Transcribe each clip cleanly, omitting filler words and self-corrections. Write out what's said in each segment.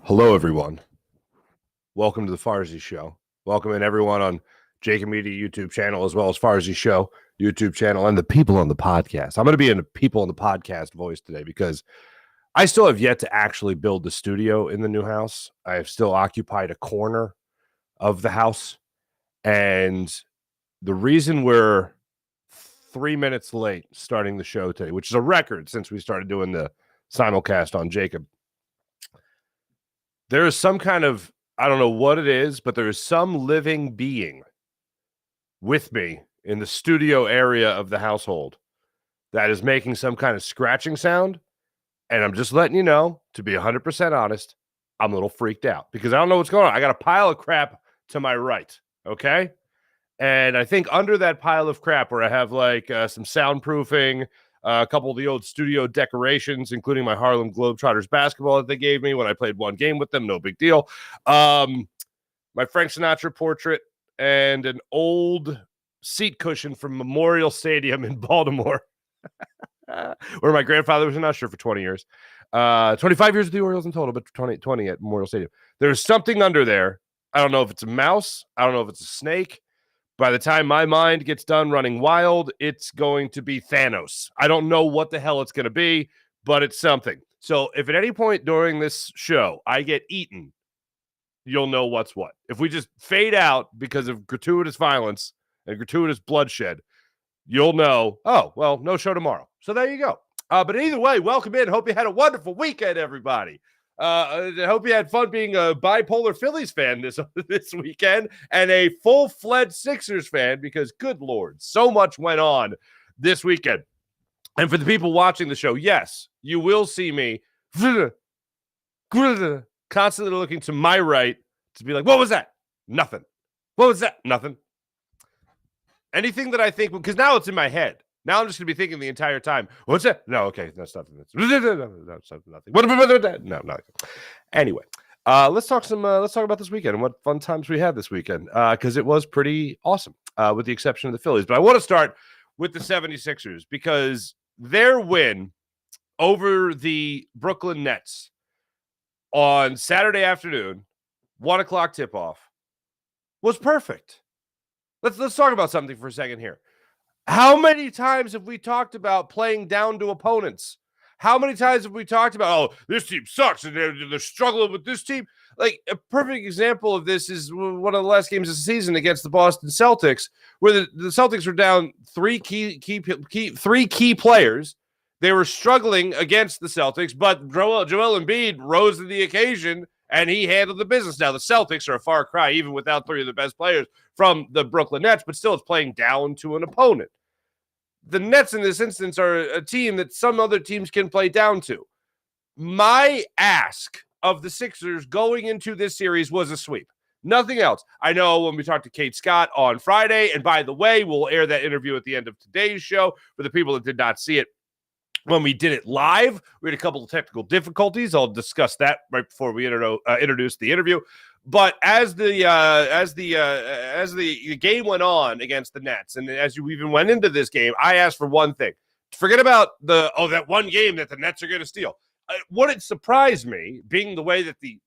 Hello, everyone. Welcome to the Farzy Show. Welcome in everyone on Jacob Media YouTube channel, as well as Farzy Show YouTube channel, and the people on the podcast. I'm going to be in the people on the podcast voice today because I still have yet to actually build the studio in the new house. I have still occupied a corner of the house, and the reason we're 3 minutes late starting the show today, which is a record since we started doing the simulcast on Jacob, there is some kind of, I don't know what it is, but there is some living being with me in the studio area of the household that is making some kind of scratching sound. And I'm just letting you know, to be 100% honest, I'm a little freaked out because I don't know what's going on. I got a pile of crap to my right, okay? And I think under that pile of crap where I have like some soundproofing, a couple of the old studio decorations, including my Harlem Globetrotters basketball that they gave me when I played one game with them, no big deal. My Frank Sinatra portrait and an old seat cushion from Memorial Stadium in Baltimore, where my grandfather was an usher for 20 years. 25 years with the Orioles in total, but 20 at Memorial Stadium. There's something under there. I don't know if it's a mouse. I don't know if it's a snake. By the time my mind gets done running wild, it's going to be Thanos. I don't know what the hell it's going to be, but it's something. So if at any point during this show I get eaten, you'll know what's what. If we just fade out because of gratuitous violence and gratuitous bloodshed, you'll know, oh, well, no show tomorrow. So there you go. But either way, welcome in. Hope you had a wonderful weekend, everybody. I hope you had fun being a bipolar Phillies fan this weekend and a full-fledged Sixers fan because, good Lord, so much went on this weekend. And for the people watching the show, yes, you will see me constantly looking to my right to be like, what was that? Nothing. What was that? Nothing. Anything that I think, because now it's in my head. Now I'm just going to be thinking the entire time, what's that? No, okay, that's nothing. That's nothing. No, nothing. Anyway, let's talk about this weekend and what fun times we had this weekend, because it was pretty awesome, with the exception of the Phillies. But I want to start with the 76ers because their win over the Brooklyn Nets on Saturday afternoon, 1 o'clock tip-off, was perfect. Let's talk about something for a second here. How many times have we talked about playing down to opponents? How many times have we talked about, oh, this team sucks and they're struggling with this team? Like, a perfect example of this is one of the last games of the season against the Boston Celtics, where the Celtics were down three key players. They were struggling against the Celtics, but Joel Embiid rose to the occasion and he handled the business. Now, the Celtics are a far cry, even without three of the best players from the Brooklyn Nets, but still it's playing down to an opponent. The Nets in this instance are a team that some other teams can play down to. My ask of the Sixers going into this series was a sweep. Nothing else. I know when we talked to Kate Scott on Friday, and by the way, we'll air that interview at the end of today's show for the people that did not see it. When we did it live, we had a couple of technical difficulties. I'll discuss that right before we introduce the interview. But as the game went on against the Nets, and as you even went into this game, I asked for one thing: forget about that one game that the Nets are going to steal. What it surprised me, being the way that the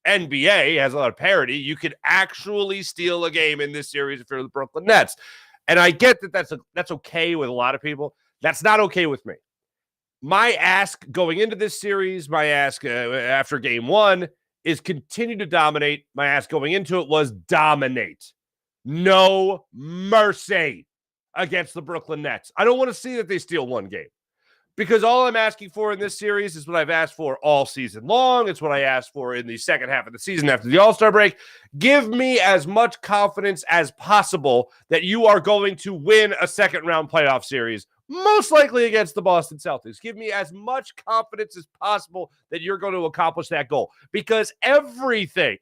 NBA has a lot of parity, you could actually steal a game in this series if you're the Brooklyn Nets. And I get that that's okay with a lot of people. That's not okay with me. My ask going into this series, my ask after game one, is continue to dominate. My ask going into it was dominate. No mercy against the Brooklyn Nets. I don't want to see that they steal one game because all I'm asking for in this series is what I've asked for all season long. It's what I asked for in the second half of the season after the All-Star break. Give me as much confidence as possible that you are going to win a second-round playoff series, most likely against the Boston Celtics. Give me as much confidence as possible that you're going to accomplish that goal. Because everything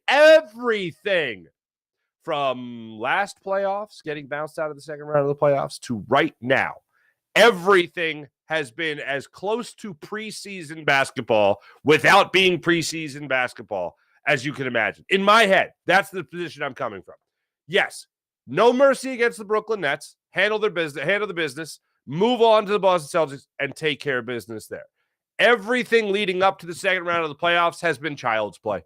from last playoffs, getting bounced out of the second round of the playoffs, to right now, everything has been as close to preseason basketball without being preseason basketball as you can imagine. In my head, that's the position I'm coming from. Yes, no mercy against the Brooklyn Nets. Handle the business, move on to the Boston Celtics, and take care of business there. Everything leading up to the second round of the playoffs has been child's play.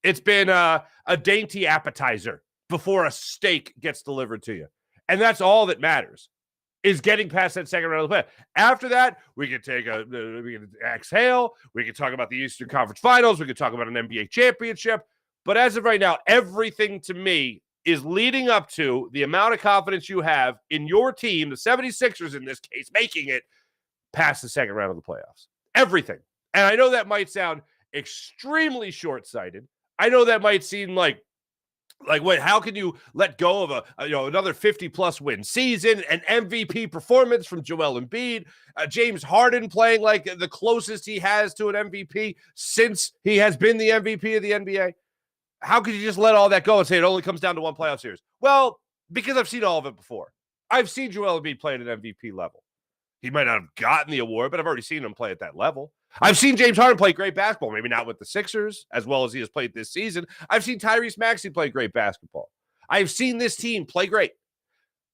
It's been a dainty appetizer before a steak gets delivered to you. And that's all that matters, is getting past that second round of the playoffs. After that, we can exhale. We can talk about the Eastern Conference Finals. We can talk about an NBA championship. But as of right now, everything to me is leading up to the amount of confidence you have in your team, the 76ers in this case, making it past the second round of the playoffs. Everything. And I know that might sound extremely short-sighted. I know that might seem like what? How can you let go of another 50-plus win season, an MVP performance from Joel Embiid, James Harden playing like the closest he has to an MVP since he has been the MVP of the NBA? How could you just let all that go and say it only comes down to one playoff series? Well, because I've seen all of it before. I've seen Joel Embiid play at an MVP level. He might not have gotten the award, but I've already seen him play at that level. I've seen James Harden play great basketball, maybe not with the Sixers as well as he has played this season. I've seen Tyrese Maxey play great basketball. I've seen this team play great,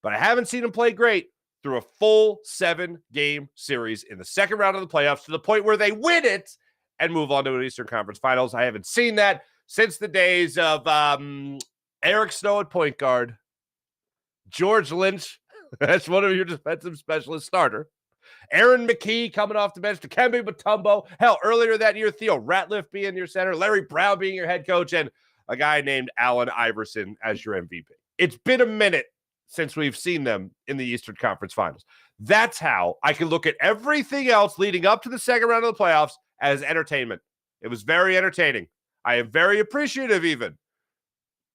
but I haven't seen him play great through a full 7-game series in the second round of the playoffs to the point where they win it and move on to an Eastern Conference Finals. I haven't seen that since the days of Eric Snow at point guard, George Lynch, that's one of your defensive specialist starter, Aaron McKee coming off the bench, Dikembe Mutombo, hell, earlier that year, Theo Ratliff being your center, Larry Brown being your head coach, and a guy named Allen Iverson as your MVP. It's been a minute since we've seen them in the Eastern Conference Finals. That's how I can look at everything else leading up to the second round of the playoffs as entertainment. It was very entertaining. I am very appreciative even,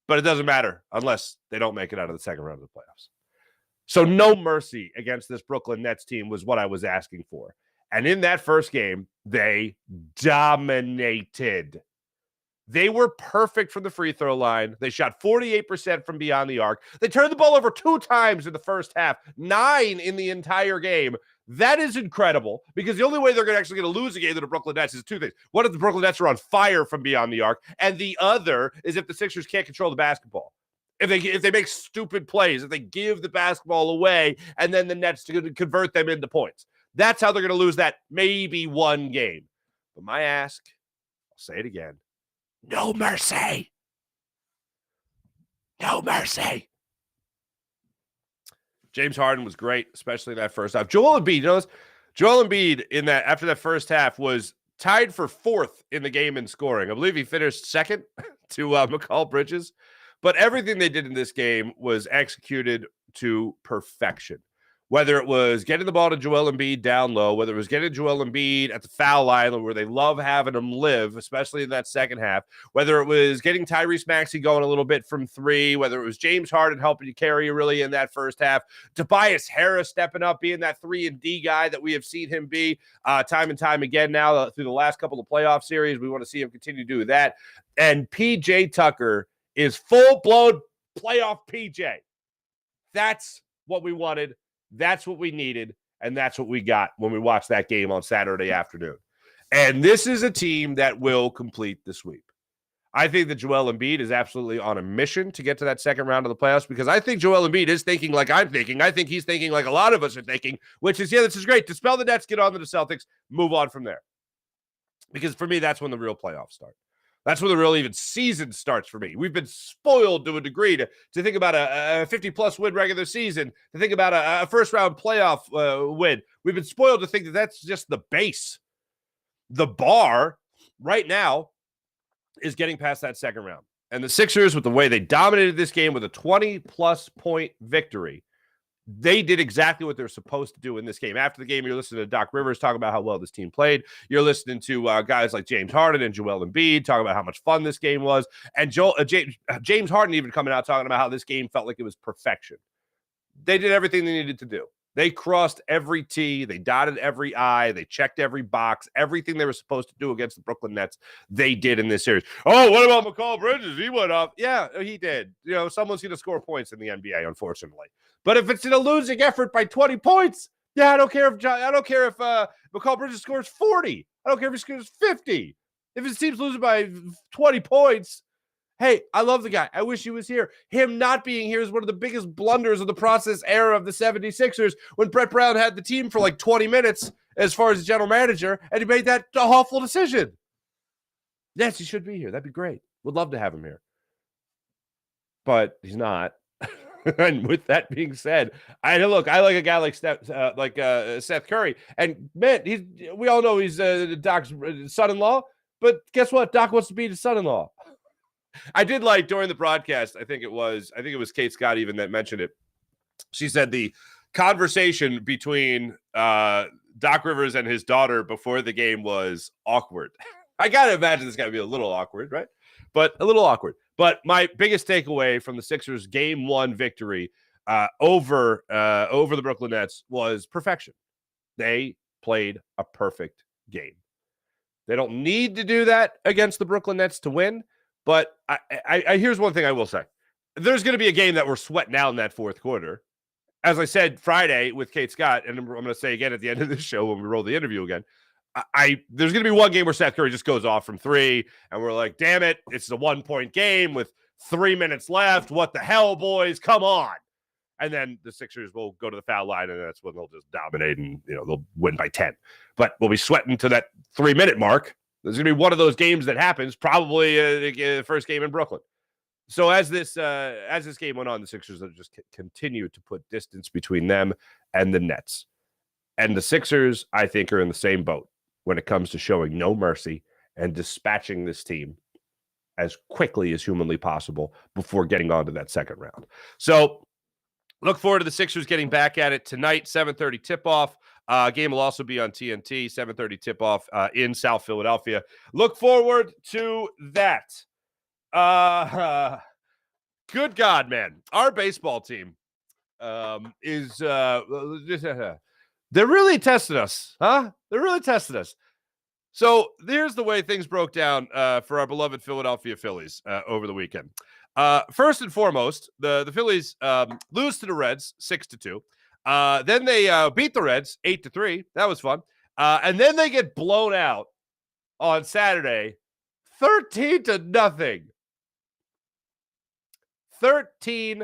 but it doesn't matter unless they don't make it out of the second round of the playoffs. So no mercy against this Brooklyn Nets team was what I was asking for. And in that first game, they dominated. They were perfect from the free throw line. They shot 48% from beyond the arc. They turned the ball over 2 times in the first half, 9 in the entire game. That is incredible because the only way they're actually going to lose a game to the Brooklyn Nets is 2 things. One, if the Brooklyn Nets are on fire from beyond the arc, and the other is if the Sixers can't control the basketball. If they make stupid plays, if they give the basketball away, and then the Nets to convert them into points. That's how they're going to lose that maybe one game. But my ask, I'll say it again, no mercy. No mercy. James Harden was great, especially in that first half. Joel Embiid, Joel Embiid after that first half was tied for 4th in the game in scoring. I believe he finished second to Mikal Bridges. But everything they did in this game was executed to perfection. Whether it was getting the ball to Joel Embiid down low, whether it was getting Joel Embiid at the foul line where they love having him live, especially in that second half, whether it was getting Tyrese Maxey going a little bit from 3, whether it was James Harden helping you carry really in that first half, Tobias Harris stepping up, being that 3-and-D guy that we have seen him be time and time again now through the last couple of playoff series. We want to see him continue to do that. And PJ Tucker is full-blown playoff PJ. That's what we wanted. That's what we needed. And that's what we got when we watched that game on Saturday afternoon. And this is a team that will complete the sweep. I think that Joel Embiid is absolutely on a mission to get to that second round of the playoffs because I think Joel Embiid is thinking like I'm thinking. I think he's thinking like a lot of us are thinking, which is, yeah, this is great. Dispel the Nets, get on to the Celtics, move on from there. Because for me, that's when the real playoffs start. That's when the real even season starts for me. We've been spoiled to a degree to think about a 50-plus win regular season, to think about a first-round playoff win. We've been spoiled to think that that's just the base. The bar right now is getting past that second round. And the Sixers, with the way they dominated this game with a 20-plus point victory, they did exactly what they're supposed to do in this game. After the game, you're listening to Doc Rivers talk about how well this team played. You're listening to guys like James Harden and Joel Embiid talking about how much fun this game was. And James Harden even coming out talking about how this game felt like it was perfection. They did everything they needed to do. They crossed every T. They dotted every I. They checked every box. Everything they were supposed to do against the Brooklyn Nets, they did in this series. Oh, what about Mikal Bridges? He went off. Yeah, he did. You know, someone's going to score points in the NBA, unfortunately. But if it's in a losing effort by 20 points, yeah, I don't care if Mikal Bridges scores 40. I don't care if he scores 50. If his team's losing by 20 points, Hey, I love the guy. I wish he was here. Him not being here is one of the biggest blunders of the process era of the 76ers when Brett Brown had the team for like 20 minutes as far as the general manager, and he made that awful decision. Yes, he should be here. That'd be great. Would love to have him here. But he's not. And with that being said, I like a guy like Seth Curry. And man, we all know he's Doc's son-in-law. But guess what? Doc wants to be his son-in-law. I did like during the broadcast, I think it was Kate Scott even that mentioned it. She said the conversation between Doc Rivers and his daughter before the game was awkward. I got to imagine this got to be a little awkward, right? But a little awkward. But my biggest takeaway from the Sixers game 1 victory over the Brooklyn Nets was perfection. They played a perfect game. They don't need to do that against the Brooklyn Nets to win. But I here's one thing I will say. There's going to be a game that we're sweating out in that fourth quarter. As I said Friday with Kate Scott, and I'm going to say again at the end of this show when we roll the interview again, there's going to be one game where Seth Curry just goes off from 3, and we're like, damn it, it's a 1-point game with 3 minutes left. What the hell, boys? Come on. And then the Sixers will go to the foul line, and that's when they'll just dominate, and they'll win by 10. But we'll be sweating to that 3-minute mark. There's going to be one of those games that happens, probably the first game in Brooklyn. So as this game went on, the Sixers just continued to put distance between them and the Nets. And the Sixers, I think, are in the same boat when it comes to showing no mercy and dispatching this team as quickly as humanly possible before getting on to that second round. So look forward to the Sixers getting back at it tonight, 7:30 tip-off. Game will also be on TNT, 7:30 tip-off in South Philadelphia. Look forward to that. Good God, man. Our baseball team is they're really testing us, huh? They're really testing us. So here's the way things broke down for our beloved Philadelphia Phillies over the weekend. First and foremost, the Phillies lose to the Reds 6-2. Then they beat the Reds 8-3. That was fun. And then they get blown out on Saturday 13-0. 13-0.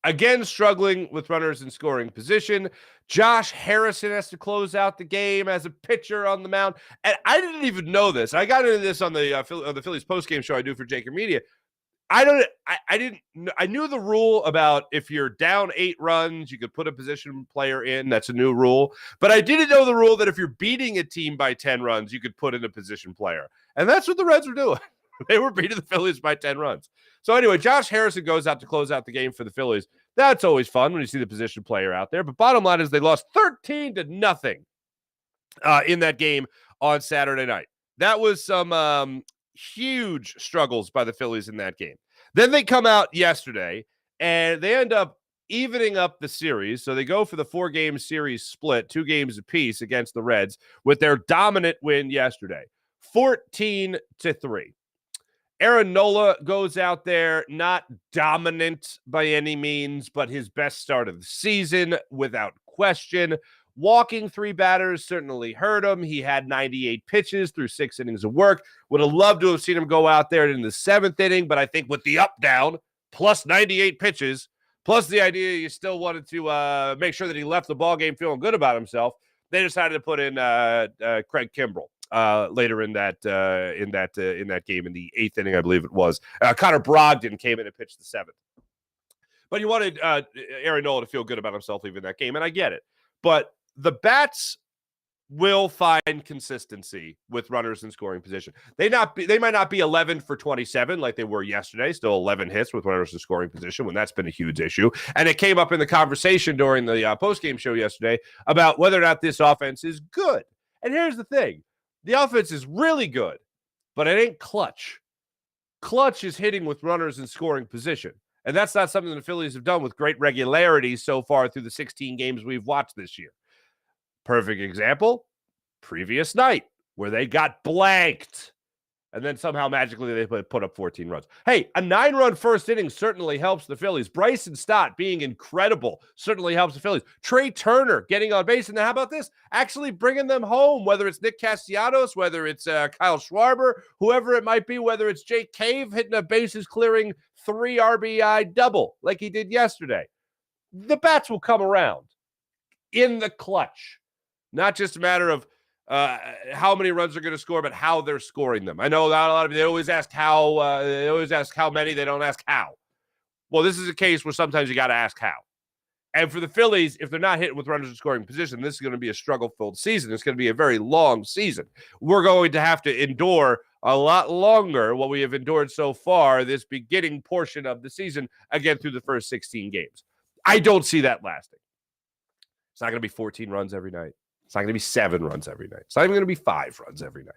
Again, struggling with runners in scoring position. Josh Harrison has to close out the game as a pitcher on the mound. And I didn't even know this. I got into this on the Phillies postgame show I do for Jacob Media. I knew the rule about if you're down 8 runs, you could put a position player in. That's a new rule. But I didn't know the rule that if you're beating a team by 10 runs, you could put in a position player. And that's what the Reds were doing. They were beating the Phillies by 10 runs. So anyway, Josh Harrison goes out to close out the game for the Phillies. That's always fun when you see the position player out there. But bottom line is they lost 13-0 in that game on Saturday night. That was some huge struggles by the Phillies in that game. Then they come out yesterday, and they end up evening up the series. So they go for the 4-game series split, 2 games apiece against the Reds with their dominant win yesterday, 14-3. Aaron Nola goes out there, not dominant by any means, but his best start of the season without question. Walking 3 batters certainly hurt him. He had 98 pitches through 6 innings of work. Would have loved to have seen him go out there in the 7th inning, but I think with the up-down, plus 98 pitches, plus the idea you still wanted to make sure that he left the ballgame feeling good about himself, they decided to put in Craig Kimbrell. Later in that game in the 8th inning, I believe it was. Connor Brogdon came in and pitched the 7th. But you wanted Aaron Nola to feel good about himself leaving that game, and I get it. But the bats will find consistency with runners in scoring position. They might not be 11 for 27 like they were yesterday, still 11 hits with runners in scoring position when that's been a huge issue. And it came up in the conversation during the postgame show yesterday about whether or not this offense is good. And here's the thing. The offense is really good, but it ain't clutch. Clutch is hitting with runners in scoring position. And that's not something the Phillies have done with great regularity so far through the 16 games we've watched this year. Perfect example, previous night, where they got blanked And then somehow magically they put up 14 runs. Hey, a 9-run first inning certainly helps the Phillies. Bryson Stott being incredible certainly helps the Phillies. Trey Turner getting on base. And how about this? Actually bringing them home, whether it's Nick Castellanos, whether it's Kyle Schwarber, whoever it might be, whether it's Jake Cave hitting a bases clearing 3 RBI double like he did yesterday. The bats will come around in the clutch. Not just a matter of how many runs they're going to score, but how they're scoring them. I know not a lot of they always ask how. They always ask how many. They don't ask how. Well, this is a case where sometimes you got to ask how. And for the Phillies, if they're not hitting with runners in scoring position, this is going to be a struggle-filled season. It's going to be a very long season. We're going to have to endure a lot longer what we have endured so far this beginning portion of the season, again, through the first 16 games. I don't see that lasting. It's not going to be 14 runs every night. It's not going to be 7 runs every night. It's not even going to be 5 runs every night.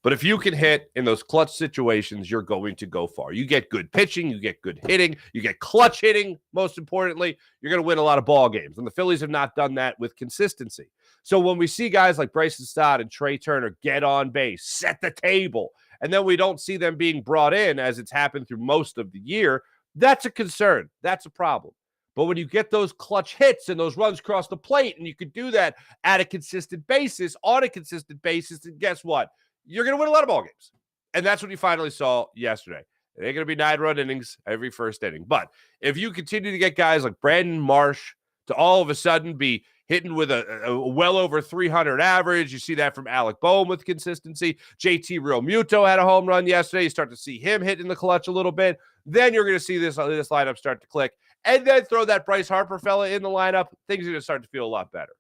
But if you can hit in those clutch situations, you're going to go far. You get good pitching, you get good hitting, you get clutch hitting, most importantly, you're going to win a lot of ball games. And the Phillies have not done that with consistency. So when we see guys like Bryson Stott and Trey Turner get on base, set the table, and then we don't see them being brought in as it's happened through most of the year, that's a concern. That's a problem. But when you get those clutch hits and those runs across the plate, and you could do that at a consistent basis, on a consistent basis, and guess what? You're going to win a lot of ball games. And that's what you finally saw yesterday. They're going to be 9-run innings every first inning. But if you continue to get guys like Brandon Marsh to all of a sudden be hitting with a well over 300 average, you see that from Alec Boehm with consistency. JT Realmuto had a home run yesterday. You start to see him hitting the clutch a little bit. Then you're going to see this lineup start to click. And then throw that Bryce Harper fella in the lineup. Things are going to start to feel a lot better.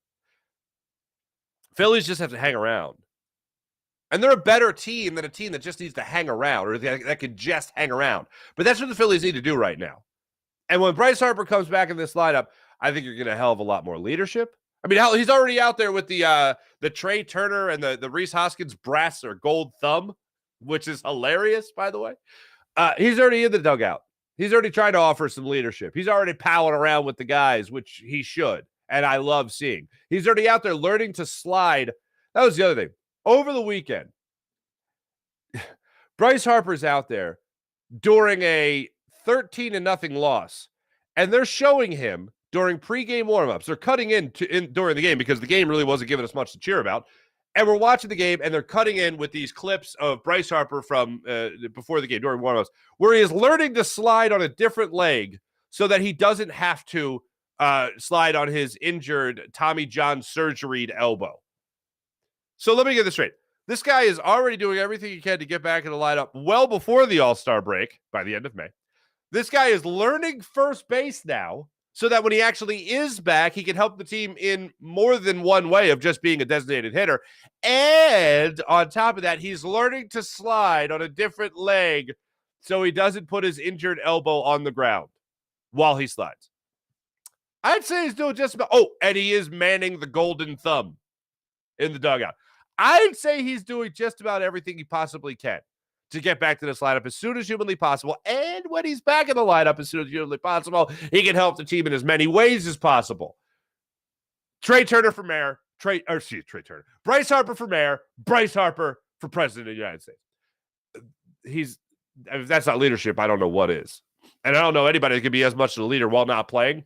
Phillies just have to hang around. And they're a better team than a team that just needs to hang around or that could just hang around. But that's what the Phillies need to do right now. And when Bryce Harper comes back in this lineup, I think you're going to a hell of a lot more leadership. I mean, he's already out there with the Trey Turner and the Rhys Hoskins brass or gold thumb, which is hilarious, by the way. He's already in the dugout. He's already trying to offer some leadership. He's already palling around with the guys, which he should. And I love seeing. He's already out there learning to slide. That was the other thing. Over the weekend, Bryce Harper's out there during a 13-0 loss, and they're showing him during pregame warmups. They're cutting in during the game because the game really wasn't giving us much to cheer about. And we're watching the game, and they're cutting in with these clips of Bryce Harper from before the game, during warmups, where he is learning to slide on a different leg so that he doesn't have to slide on his injured Tommy John surgeried elbow. So let me get this straight. This guy is already doing everything he can to get back in the lineup well before the All-Star break, by the end of May. This guy is learning first base now so that when he actually is back, he can help the team in more than one way of just being a designated hitter. And on top of that, he's learning to slide on a different leg so he doesn't put his injured elbow on the ground while he slides. I'd say he's doing just about... Oh, and he is manning the golden thumb in the dugout. I'd say he's doing just about everything he possibly can to get back to this lineup as soon as humanly possible. And when he's back in the lineup as soon as humanly possible, he can help the team in as many ways as possible. Trey Turner for mayor. Trey Turner. Bryce Harper for mayor. Bryce Harper for president of the United States. If that's not leadership, I don't know what is. And I don't know anybody that can be as much of a leader while not playing,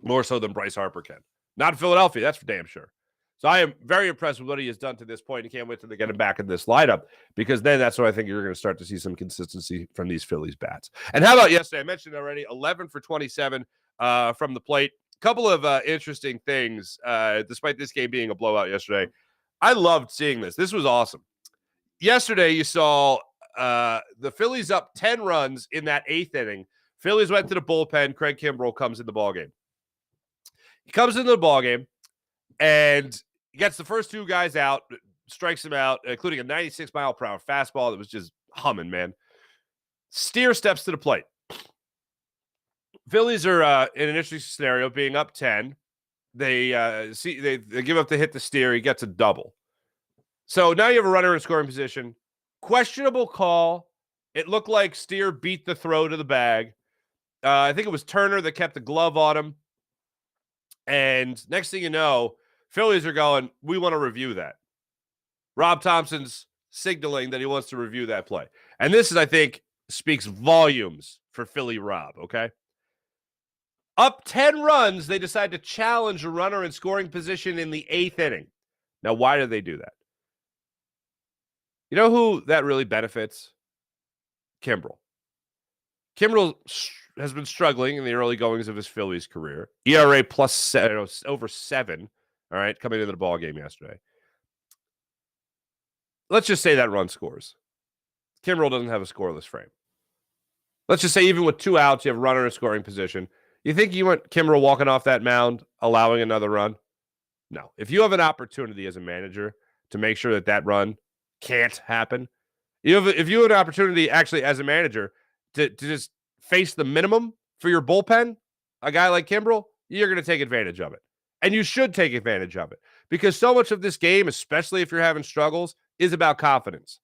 more so than Bryce Harper can. Not in Philadelphia, that's for damn sure. So I am very impressed with what he has done to this point. And can't wait till they get him back in this lineup, because then that's what I think you're going to start to see some consistency from these Phillies bats. And how about yesterday? I mentioned already, 11 for 27 from the plate. Couple of interesting things, despite this game being a blowout yesterday. I loved seeing this. This was awesome. Yesterday, you saw the Phillies up 10 runs in that 8th inning. Phillies went to the bullpen. Craig Kimbrell comes in the ballgame. He comes into the ballgame and he gets the first 2 guys out, strikes them out, including a 96-mile-per-hour fastball that was just humming, man. Steer steps to the plate. Phillies are in an interesting scenario, being up 10. They give up the hit to Steer. He gets a double. So now you have a runner in scoring position. Questionable call. It looked like Steer beat the throw to the bag. I think it was Turner that kept the glove on him. And next thing you know, Phillies are going, we want to review that. Rob Thompson's signaling that he wants to review that play. And this is, I think, speaks volumes for Philly Rob, okay? Up 10 runs, they decide to challenge a runner in scoring position in the 8th inning. Now, why do they do that? You know who that really benefits? Kimbrel. Kimbrel has been struggling in the early goings of his Phillies career. ERA plus over 7, all right, coming into the ball game yesterday. Let's just say that run scores. Kimbrel doesn't have a scoreless frame. Let's just say even with 2 outs, you have a runner in scoring position. You think you want Kimbrel walking off that mound, allowing another run? No. If you have an opportunity as a manager to make sure that that run can't happen, if you have an opportunity actually as a manager to just face the minimum for your bullpen, a guy like Kimbrel, you're going to take advantage of it. And you should take advantage of it because so much of this game, especially if you're having struggles, is about confidence.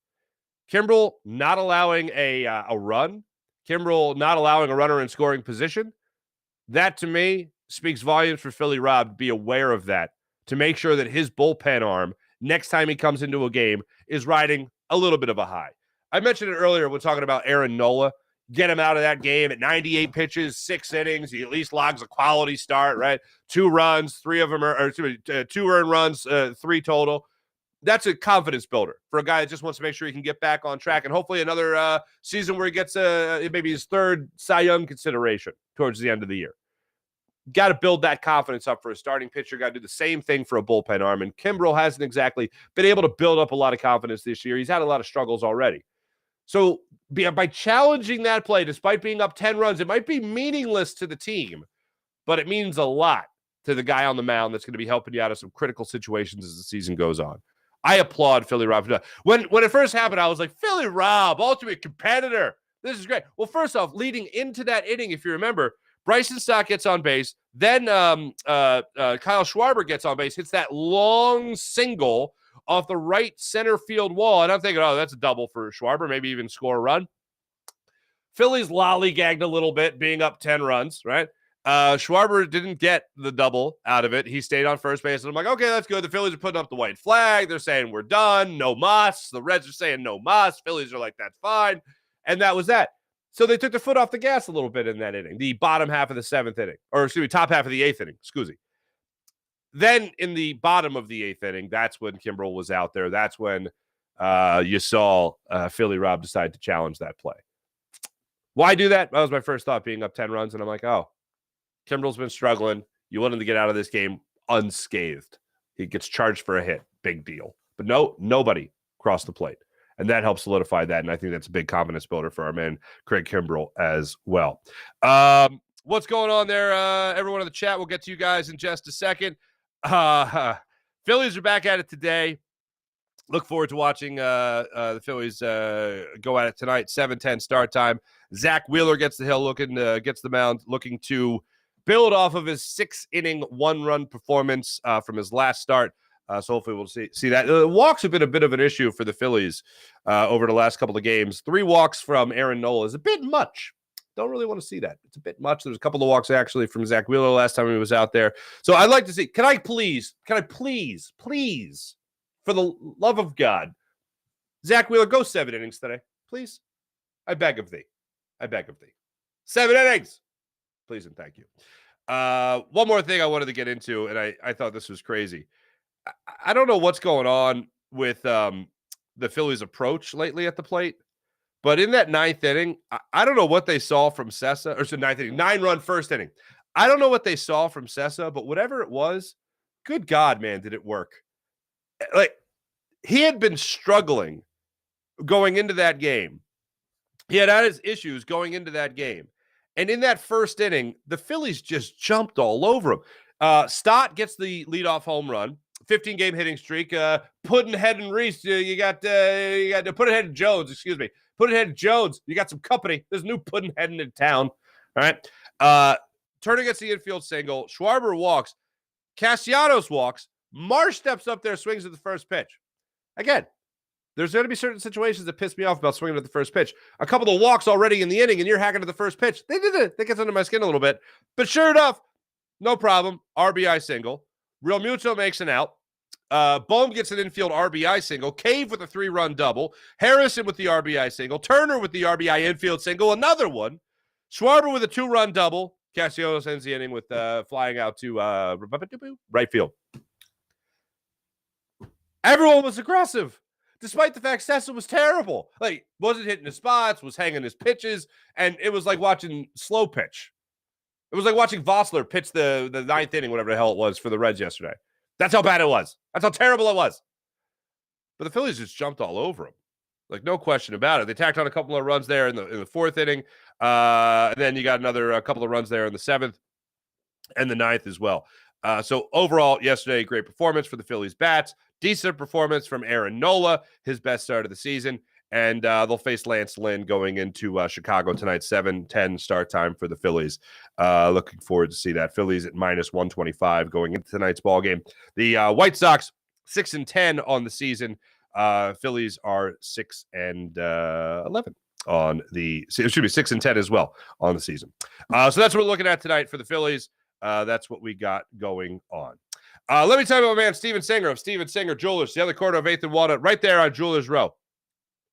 Kimbrel not allowing a run, Kimbrel not allowing a runner in scoring position, that to me speaks volumes for Philly Rob to be aware of that, to make sure that his bullpen arm, next time he comes into a game, is riding a little bit of a high. I mentioned it earlier when talking about Aaron Nola. Get him out of that game at 98 pitches, 6 innings. He at least logs a quality start, right? 2 runs, 3 of them are 2 earned runs, 3 total. That's a confidence builder for a guy that just wants to make sure he can get back on track and hopefully another season where he gets maybe his 3rd Cy Young consideration towards the end of the year. Got to build that confidence up for a starting pitcher. Got to do the same thing for a bullpen arm. And Kimbrel hasn't exactly been able to build up a lot of confidence this year. He's had a lot of struggles already. So by challenging that play, despite being up 10 runs, it might be meaningless to the team, but it means a lot to the guy on the mound that's going to be helping you out of some critical situations as the season goes on. I applaud Philly Rob. When it first happened, I was like, Philly Rob, ultimate competitor. This is great. Well, first off, leading into that inning, if you remember, Bryson Stott gets on base. Then Kyle Schwarber gets on base, hits that long single off the right center field wall. And I'm thinking, oh, that's a double for Schwarber, maybe even score a run. Phillies lollygagged a little bit, being up 10 runs, right? Schwarber didn't get the double out of it. He stayed on first base. And I'm like, okay, that's good. The Phillies are putting up the white flag. They're saying we're done. No mas. The Reds are saying no mas. Phillies are like, that's fine. And that was that. So they took their foot off the gas a little bit in that inning, the bottom half of the 7th inning, or excuse me, top half of the 8th inning, excuse me. Then in the bottom of the 8th inning, that's when Kimbrel was out there. That's when you saw Philly Rob decide to challenge that play. Why do that? That was my first thought, being up 10 runs. And I'm like, oh, Kimbrel's been struggling. You want him to get out of this game unscathed. He gets charged for a hit. Big deal. But no, nobody crossed the plate. And that helps solidify that. And I think that's a big confidence builder for our man, Craig Kimbrel, as well. What's going on there? Everyone in the chat, we'll get to you guys in just a second. Phillies are back at it today. Look forward to watching the Phillies go at it tonight. 7:10 start time. Zach Wheeler gets the hill, gets the mound, looking to build off of his 6-inning 1-run performance from his last start. So hopefully we'll see that. Walks have been a bit of an issue for the Phillies over the last couple of games. 3 walks from Aaron Nola is a bit much. Don't really want to see that. It's a bit much. There's a couple of walks actually from Zach Wheeler last time he was out there. So I'd like to see, can I please, for the love of God, Zach Wheeler, go 7 innings today, please. I beg of thee. 7 innings. Please and thank you. One more thing I wanted to get into, and I thought this was crazy. I don't know what's going on with the Phillies' approach lately at the plate, but in that 9th inning, I don't know what they saw from Sessa, or so 9th inning, 9-run first inning. I don't know what they saw from Sessa, but whatever it was, good God, man, did it work. Like, he had been struggling going into that game. He had his issues going into that game. And in that first inning, the Phillies just jumped all over him. Stott gets the leadoff home run. 15-game hitting streak. Puddinhead and Reese, you got Puddinhead and Jones, excuse me. Puddinhead and Jones, you got some company. There's new Puddinhead in town. All right. Turner gets the infield single. Schwarber walks. Castellanos walks. Marsh steps up there, swings at the first pitch. Again, there's going to be certain situations that piss me off about swinging at the first pitch. A couple of walks already in the inning, and you're hacking at the first pitch. They did it. That gets under my skin a little bit. But sure enough, no problem. RBI single. Real Muto makes an out. Bohm gets an infield RBI single. Cave with a 3-run double. Harrison with the RBI single. Turner with the RBI infield single. Another one. Schwarber with a 2-run double. Castellanos ends the inning with flying out to right field. Everyone was aggressive, despite the fact Sessa was terrible. Like, wasn't hitting his spots, was hanging his pitches, and it was like watching slow pitch. It was like watching Vossler pitch the 9th inning, whatever the hell it was, for the Reds yesterday. That's how bad it was. That's how terrible it was. But the Phillies just jumped all over him. Like, no question about it. They tacked on a couple of runs there in the 4th inning. And then you got a couple of runs there in the 7th and the 9th as well. So overall, yesterday, great performance for the Phillies bats. Decent performance from Aaron Nola, his best start of the season. And they'll face Lance Lynn going into Chicago tonight, 7:10 start time for the Phillies. Looking forward to see that. Phillies at -125 going into tonight's ball game. The White Sox 6-10 on the season. Phillies are 6-11 on the. It should be 6-10 as well on the season. So that's what we're looking at tonight for the Phillies. That's what we got going on. Let me tell you about my man Steven Singer of Steven Singer Jewelers, the other corner of 8th and Walnut, right there on Jewelers Row.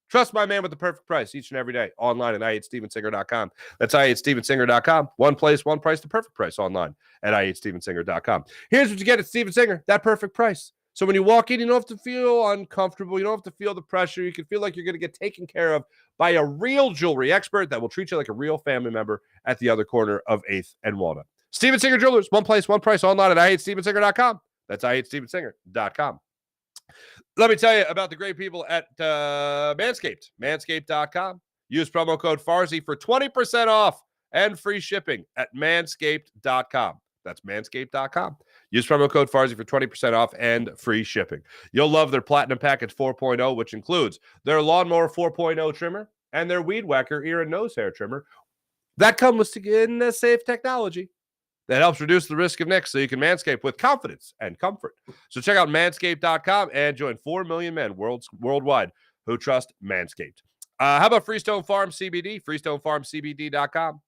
Trust my man with the perfect price each and every day online at I8StevenSinger.com. That's I8StevenSinger.com. One place, one price, the perfect price online at I8StevenSinger.com. Here's what you get at Steven Singer, that perfect price. So when you walk in, you don't have to feel uncomfortable. You don't have to feel the pressure. You can feel like you're going to get taken care of by a real jewelry expert that will treat you like a real family member at the other corner of 8th and Walnut. Steven Singer Jewelers, one place, one price online at I8StevenSinger.com. That's I8StevenSinger.com. Let me tell you about the great people at Manscaped, manscaped.com. Use promo code Farzy for 20% off and free shipping at manscaped.com. That's manscaped.com. Use promo code Farzy for 20% off and free shipping. You'll love their Platinum Package 4.0, which includes their Lawnmower 4.0 trimmer and their Weed Whacker ear and nose hair trimmer. That comes in the safe technology that helps reduce the risk of nicks so you can manscape with confidence and comfort. So check out manscaped.com and join 4 million men worldwide who trust Manscaped. How about Freestone Farm CBD? FreestoneFarmCBD.com.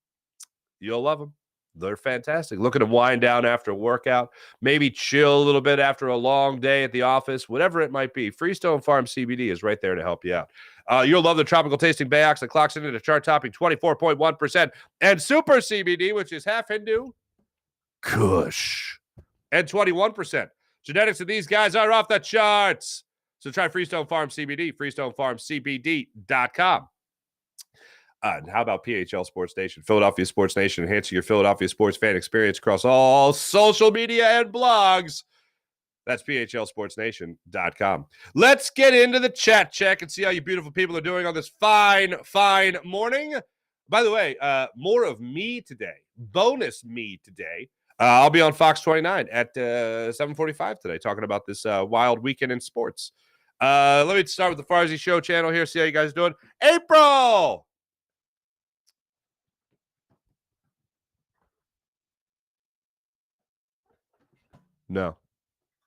You'll love them. They're fantastic. Looking to wind down after a workout, maybe chill a little bit after a long day at the office, whatever it might be. Freestone Farm CBD is right there to help you out. You'll love the tropical tasting Bayox that clocks into the chart topping 24.1%, and Super CBD, which is half Hindu, Kush, and 21%. Genetics of these guys are off the charts. So try Freestone Farm CBD, FreestoneFarmCBD.com. And how about PHL Sports Nation, Philadelphia Sports Nation, enhancing your Philadelphia sports fan experience across all social media and blogs. That's PHLSportsNation.com. Let's get into the chat check and see how you beautiful people are doing on this fine, fine morning. By the way, more of me today, bonus me today. I'll be on Fox 29 at 7:45 today talking about this wild weekend in sports. Let me start with the Farzy Show channel here, see how you guys are doing. April! No.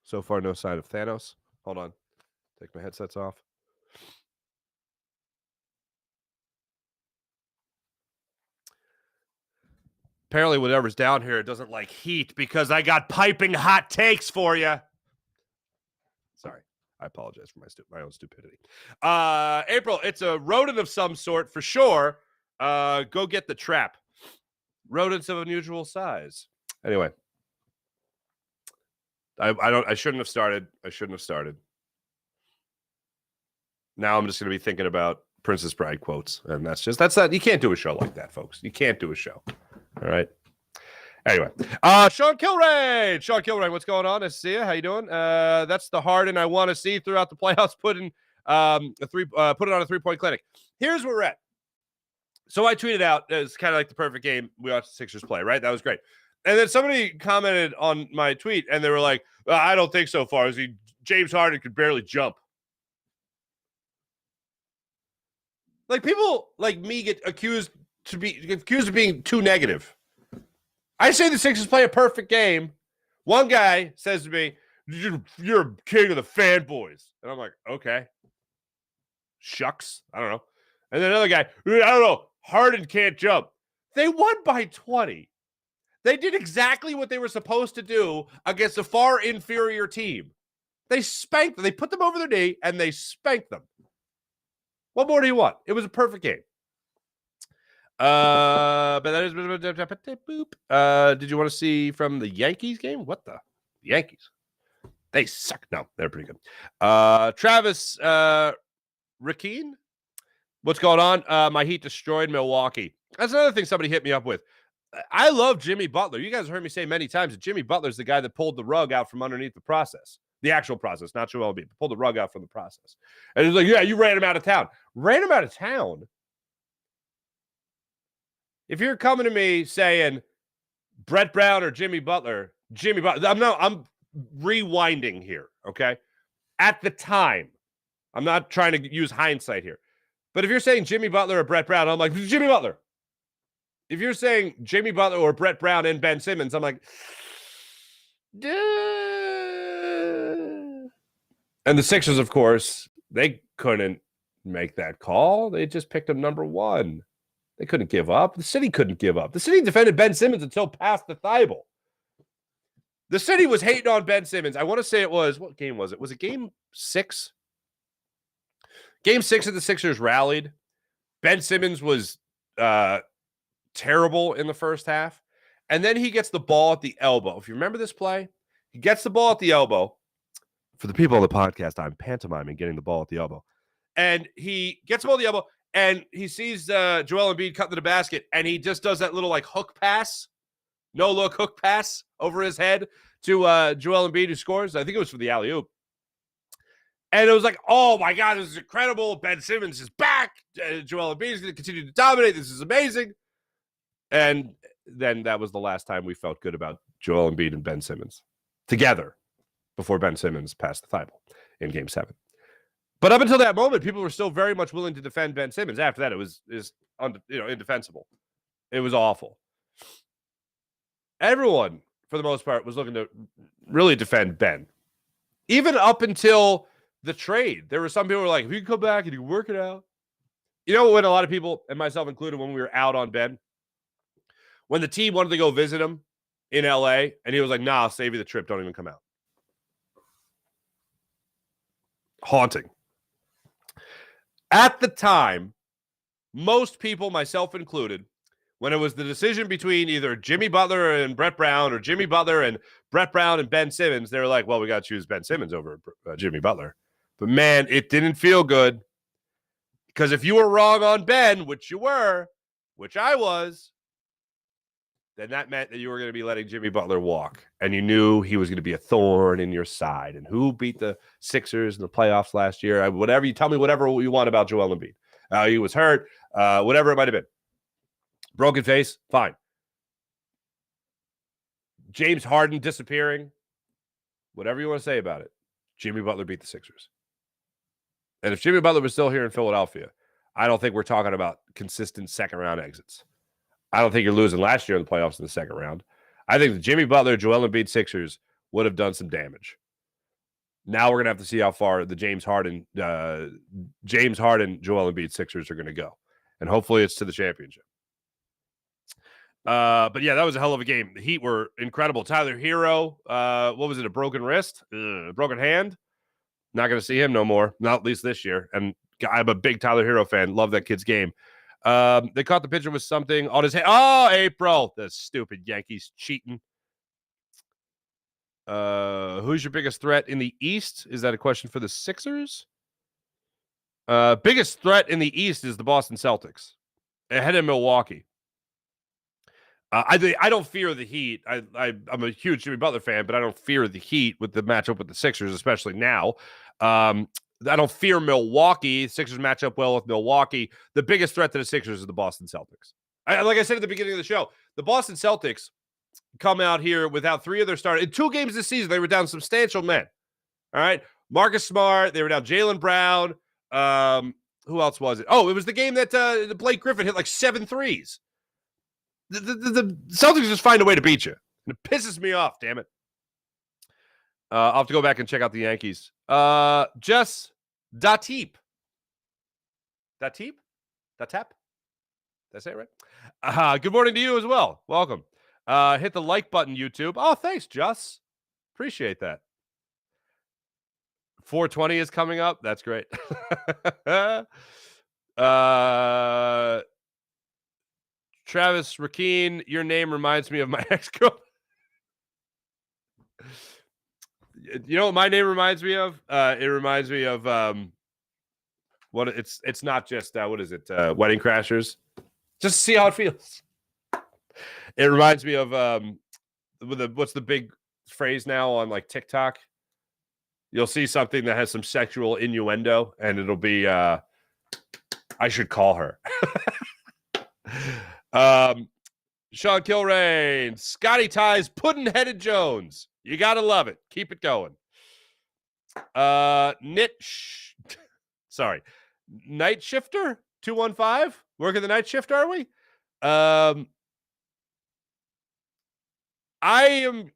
So far, no sign of Thanos. Hold on. Take my headsets off. Apparently, whatever's down here, it doesn't like heat because I got piping hot takes for you. Sorry. I apologize for my own stupidity. April, it's a rodent of some sort for sure. Go get the trap. Rodents of unusual size. Anyway. I shouldn't have started. Now I'm just going to be thinking about Princess Bride quotes. And that's that. You can't do a show like that, folks. You can't do a show. All right. Anyway, Sean Kilrain, what's going on? Nice to see you. How you doing? That's the Harden I want to see throughout the playoffs. Put it on a 3-point clinic. Here's where we're at. So I tweeted out, it's kind of like the perfect game we watched the Sixers play, right? That was great. And then somebody commented on my tweet, and they were like, I don't think so far. James Harden could barely jump. Like, people like me get accused of being too negative. I say the Sixers play a perfect game. One guy says to me, you're king of the fanboys. And I'm like, okay. Shucks. I don't know. And then another guy, I don't know. Harden can't jump. They won by 20. They did exactly what they were supposed to do against a far inferior team. They spanked them. They put them over their knee, and they spanked them. What more do you want? It was a perfect game. But that is boop. Did you want to see from the Yankees game? What the Yankees? They suck. No, they're pretty good. Travis Rakeen, what's going on? My Heat destroyed Milwaukee. That's another thing somebody hit me up with. I love Jimmy Butler. You guys have heard me say many times that Jimmy Butler's the guy that pulled the rug out from underneath the process. The actual process, not Joel Embiid. Pulled the rug out from the process. And he's like, yeah, you ran him out of town. Ran him out of town? If you're coming to me saying Brett Brown or Jimmy Butler, I'm rewinding here, okay? At the time, I'm not trying to use hindsight here. But if you're saying Jimmy Butler or Brett Brown, I'm like, Jimmy Butler. If you're saying Jimmy Butler or Brett Brown and Ben Simmons, I'm like, duh. And the Sixers, of course, they couldn't make that call. They just picked him number one. They couldn't give up. The city couldn't give up. The city defended Ben Simmons until past the Thibault. The city was hating on Ben Simmons. I want to say it was, what game was it? Was it game 6? Game 6 of the Sixers rallied. Ben Simmons was terrible in the first half. And then he gets the ball at the elbow. If you remember this play, he gets the ball at the elbow. For the people on the podcast, I'm pantomiming getting the ball at the elbow. And he gets the ball at the elbow, and he sees Joel Embiid cut to the basket, and he just does that little like hook pass, no-look hook pass over his head to Joel Embiid, who scores. I think it was for the alley-oop. And it was like, oh, my God, this is incredible. Ben Simmons is back. Joel Embiid is going to continue to dominate. This is amazing. And then that was the last time we felt good about Joel Embiid and Ben Simmons together before Ben Simmons passed the Thibault in Game 7. But up until that moment, people were still very much willing to defend Ben Simmons. After that, it was indefensible. It was awful. Everyone, for the most part, was looking to really defend Ben. Even up until the trade, there were some people who were like, if you can come back and you can work it out. You know when a lot of people, and myself included, when we were out on Ben, when the team wanted to go visit him in LA, and he was like, nah, I'll save you the trip. Don't even come out. Haunting. At the time, most people, myself included, when it was the decision between either Jimmy Butler and Brett Brown or Jimmy Butler and Brett Brown and Ben Simmons, they were like, well, we got to choose Ben Simmons over Jimmy Butler. But, man, it didn't feel good. Because if you were wrong on Ben, which you were, which I was, then that meant that you were going to be letting Jimmy Butler walk. And you knew he was going to be a thorn in your side. And who beat the Sixers in the playoffs last year? Whatever you tell me, whatever you want about Joel Embiid. He was hurt, whatever it might have been. Broken face, fine. James Harden disappearing, whatever you want to say about it. Jimmy Butler beat the Sixers. And if Jimmy Butler was still here in Philadelphia, I don't think we're talking about consistent second-round exits. I don't think you're losing last year in the playoffs in the second round. I think the Jimmy Butler, Joel Embiid Sixers would have done some damage. Now we're going to have to see how far the James Harden, Joel Embiid Sixers are going to go. And hopefully it's to the championship. But yeah, that was a hell of a game. The Heat were incredible. Tyler Hero, what was it, a broken wrist? A broken hand? Not going to see him no more, not at least this year. And I'm a big Tyler Hero fan. Love that kid's game. They caught the pitcher with something on his head. Oh, April. The stupid Yankees cheating. Who's your biggest threat in the East? Is that a question for the Sixers? Biggest threat in the East is the Boston Celtics. Ahead of Milwaukee. I don't fear the Heat. I'm a huge Jimmy Butler fan, but I don't fear the Heat with the matchup with the Sixers, especially now. I don't fear Milwaukee. Sixers match up well with Milwaukee. The biggest threat to the Sixers is the Boston Celtics. Like I said at the beginning of the show, the Boston Celtics come out here without 3 of their starters. In 2 games this season, they were down substantial men. All right? Marcus Smart. They were down Jaylen Brown. Who else was it? Oh, it was the game that Blake Griffin hit like 7 threes. The Celtics just find a way to beat you. And it pisses me off, damn it. I'll have to go back and check out the Yankees. Jess Datip. Datip? Datap? Did I say it right? Good morning to you as well. Welcome. Hit the like button, YouTube. Oh, thanks, Jess. Appreciate that. 420 is coming up. That's great. Travis Rakeen, your name reminds me of my ex-girl. You know what my name reminds me of? It reminds me of what it's not just what is it? Wedding Crashers. Just see how it feels. It reminds me of what's the big phrase now on like TikTok? You'll see something that has some sexual innuendo, and it'll be I should call her. Sean Kilrain, Scotty Ties, Puddin-Headed Jones. You gotta love it. Keep it going. Night Shifter 215. Working the night shift, are we? Hey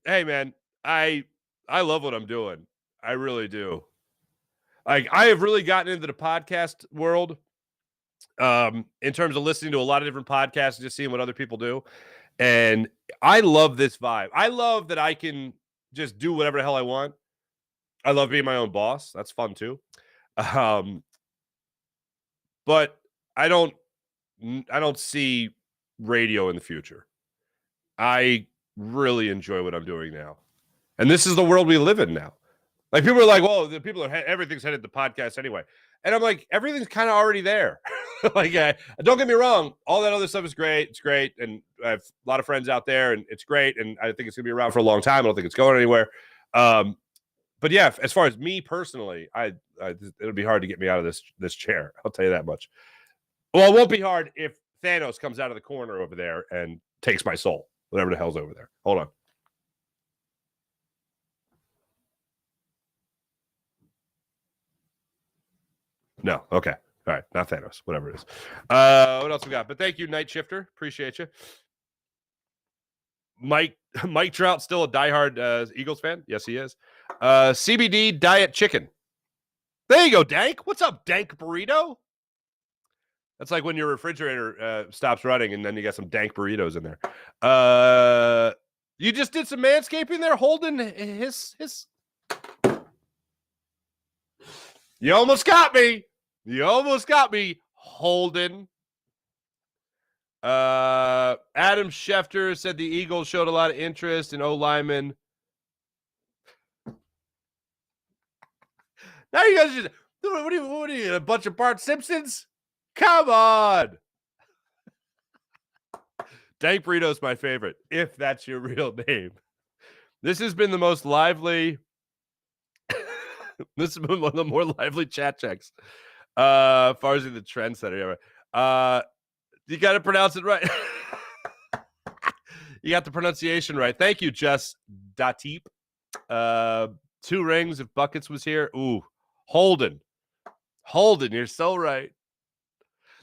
man, I love what I'm doing. I really do. Like, I have really gotten into the podcast world in terms of listening to a lot of different podcasts and just seeing what other people do. And I love this vibe. I love that I can just do whatever the hell I want. I love being my own boss. That's fun too. But I don't see radio in the future. I really enjoy what I'm doing now. And this is the world we live in now. Like, people are like, well, the people are everything's headed to podcasts anyway. And I'm like, everything's kind of already there. Like, don't get me wrong. All that other stuff is great. It's great. And I have a lot of friends out there, and it's great. And I think it's going to be around for a long time. I don't think it's going anywhere. But yeah, as far as me personally, it'll be hard to get me out of this chair. I'll tell you that much. Well, it won't be hard if Thanos comes out of the corner over there and takes my soul, whatever the hell's over there. Hold on. No. Okay. All right. Not Thanos. Whatever it is. What else we got? But thank you, Night Shifter. Appreciate you. Mike Trout, still a diehard Eagles fan. Yes, he is. CBD Diet Chicken. There you go, Dank. What's up, Dank Burrito? That's like when your refrigerator stops running and then you got some dank burritos in there. You just did some manscaping there, holding his. You almost got me. Holden. Adam Schefter said the Eagles showed a lot of interest in O-lineman. Now you guys just, what are you, a bunch of Bart Simpsons? Come on. Dank Burrito's my favorite, if that's your real name. This has been the most lively. This has been one of the more lively chat checks. Farzy the trendsetter. You got to pronounce it right. You got the pronunciation right. Thank you, Jess Dateep. 2 rings if Buckets was here. Ooh, Holden, you're so right.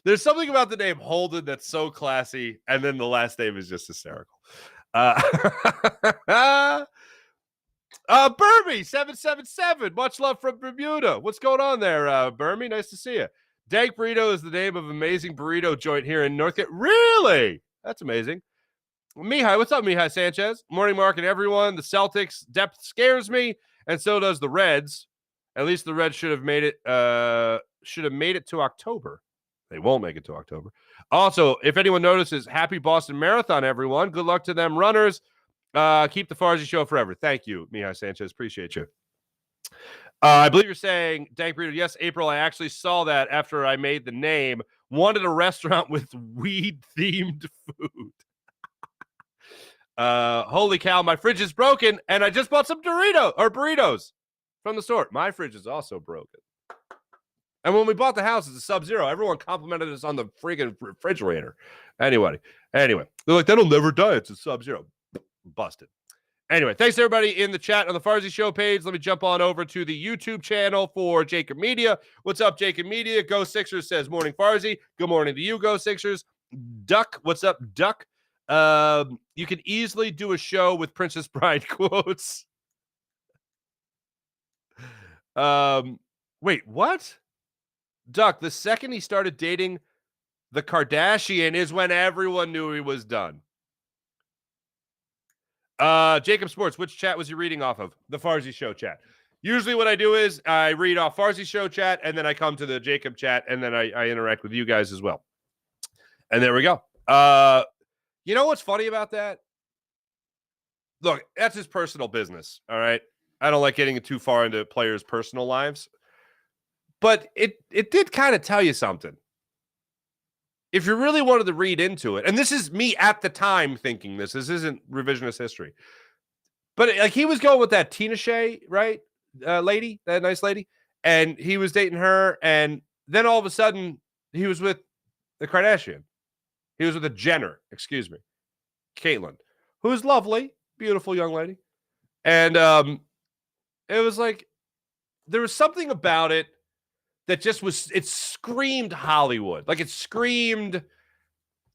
There's something about the name Holden that's so classy, and then the last name is just hysterical. Burmy 777. Much love from Bermuda. What's going on there, Burmy? Nice to see you. Dank Burrito is the name of an amazing burrito joint here in Northgate. Really? That's amazing. Mihai, what's up, Mihai Sanchez? Morning, Mark, and everyone. The Celtics depth scares me, and so does the Reds. At least the Reds should have made it to October. They won't make it to October. Also, if anyone notices, happy Boston Marathon, everyone. Good luck to them runners. Keep the Farzy show forever. Thank you, Mihai Sanchez. Appreciate you. I believe you're saying, Dank Burrito, yes, April, I actually saw that after I made the name. Wanted a restaurant with weed-themed food. Holy cow, my fridge is broken, and I just bought some burritos from the store. My fridge is also broken. And when we bought the house, it's a Sub-Zero. Everyone complimented us on the freaking refrigerator. Anyway, they're like, that'll never die. It's a Sub-Zero. Busted. Anyway, thanks everybody in the chat on the Farzy Show page. Let me jump on over to the YouTube channel for Jacob Media. What's up, Jacob Media? Go Sixers says, morning, Farzy. Good morning to you, Go Sixers. Duck, what's up, Duck? You could easily do a show with Princess Bride quotes. Wait, what? Duck, the second he started dating the Kardashian is when everyone knew he was done. Jacob Sports, which chat was you reading off of? The Farzy Show chat. Usually what I do is I read off Farzy show chat, and then I come to the Jacob chat, and then I interact with you guys as well. And there we go. You know what's funny about that? Look, that's his personal business, all right? I don't like getting too far into players' personal lives. But it did kind of tell you something. If you really wanted to read into it, and this is me at the time thinking this isn't revisionist history. But like he was going with that Tina Shea, right? Lady, that nice lady. And he was dating her. And then all of a sudden, he was with the Kardashian. He was with a Jenner, excuse me. Caitlyn, who's lovely, beautiful young lady. And it was like, there was something about it that just was, it screamed Hollywood. Like it screamed,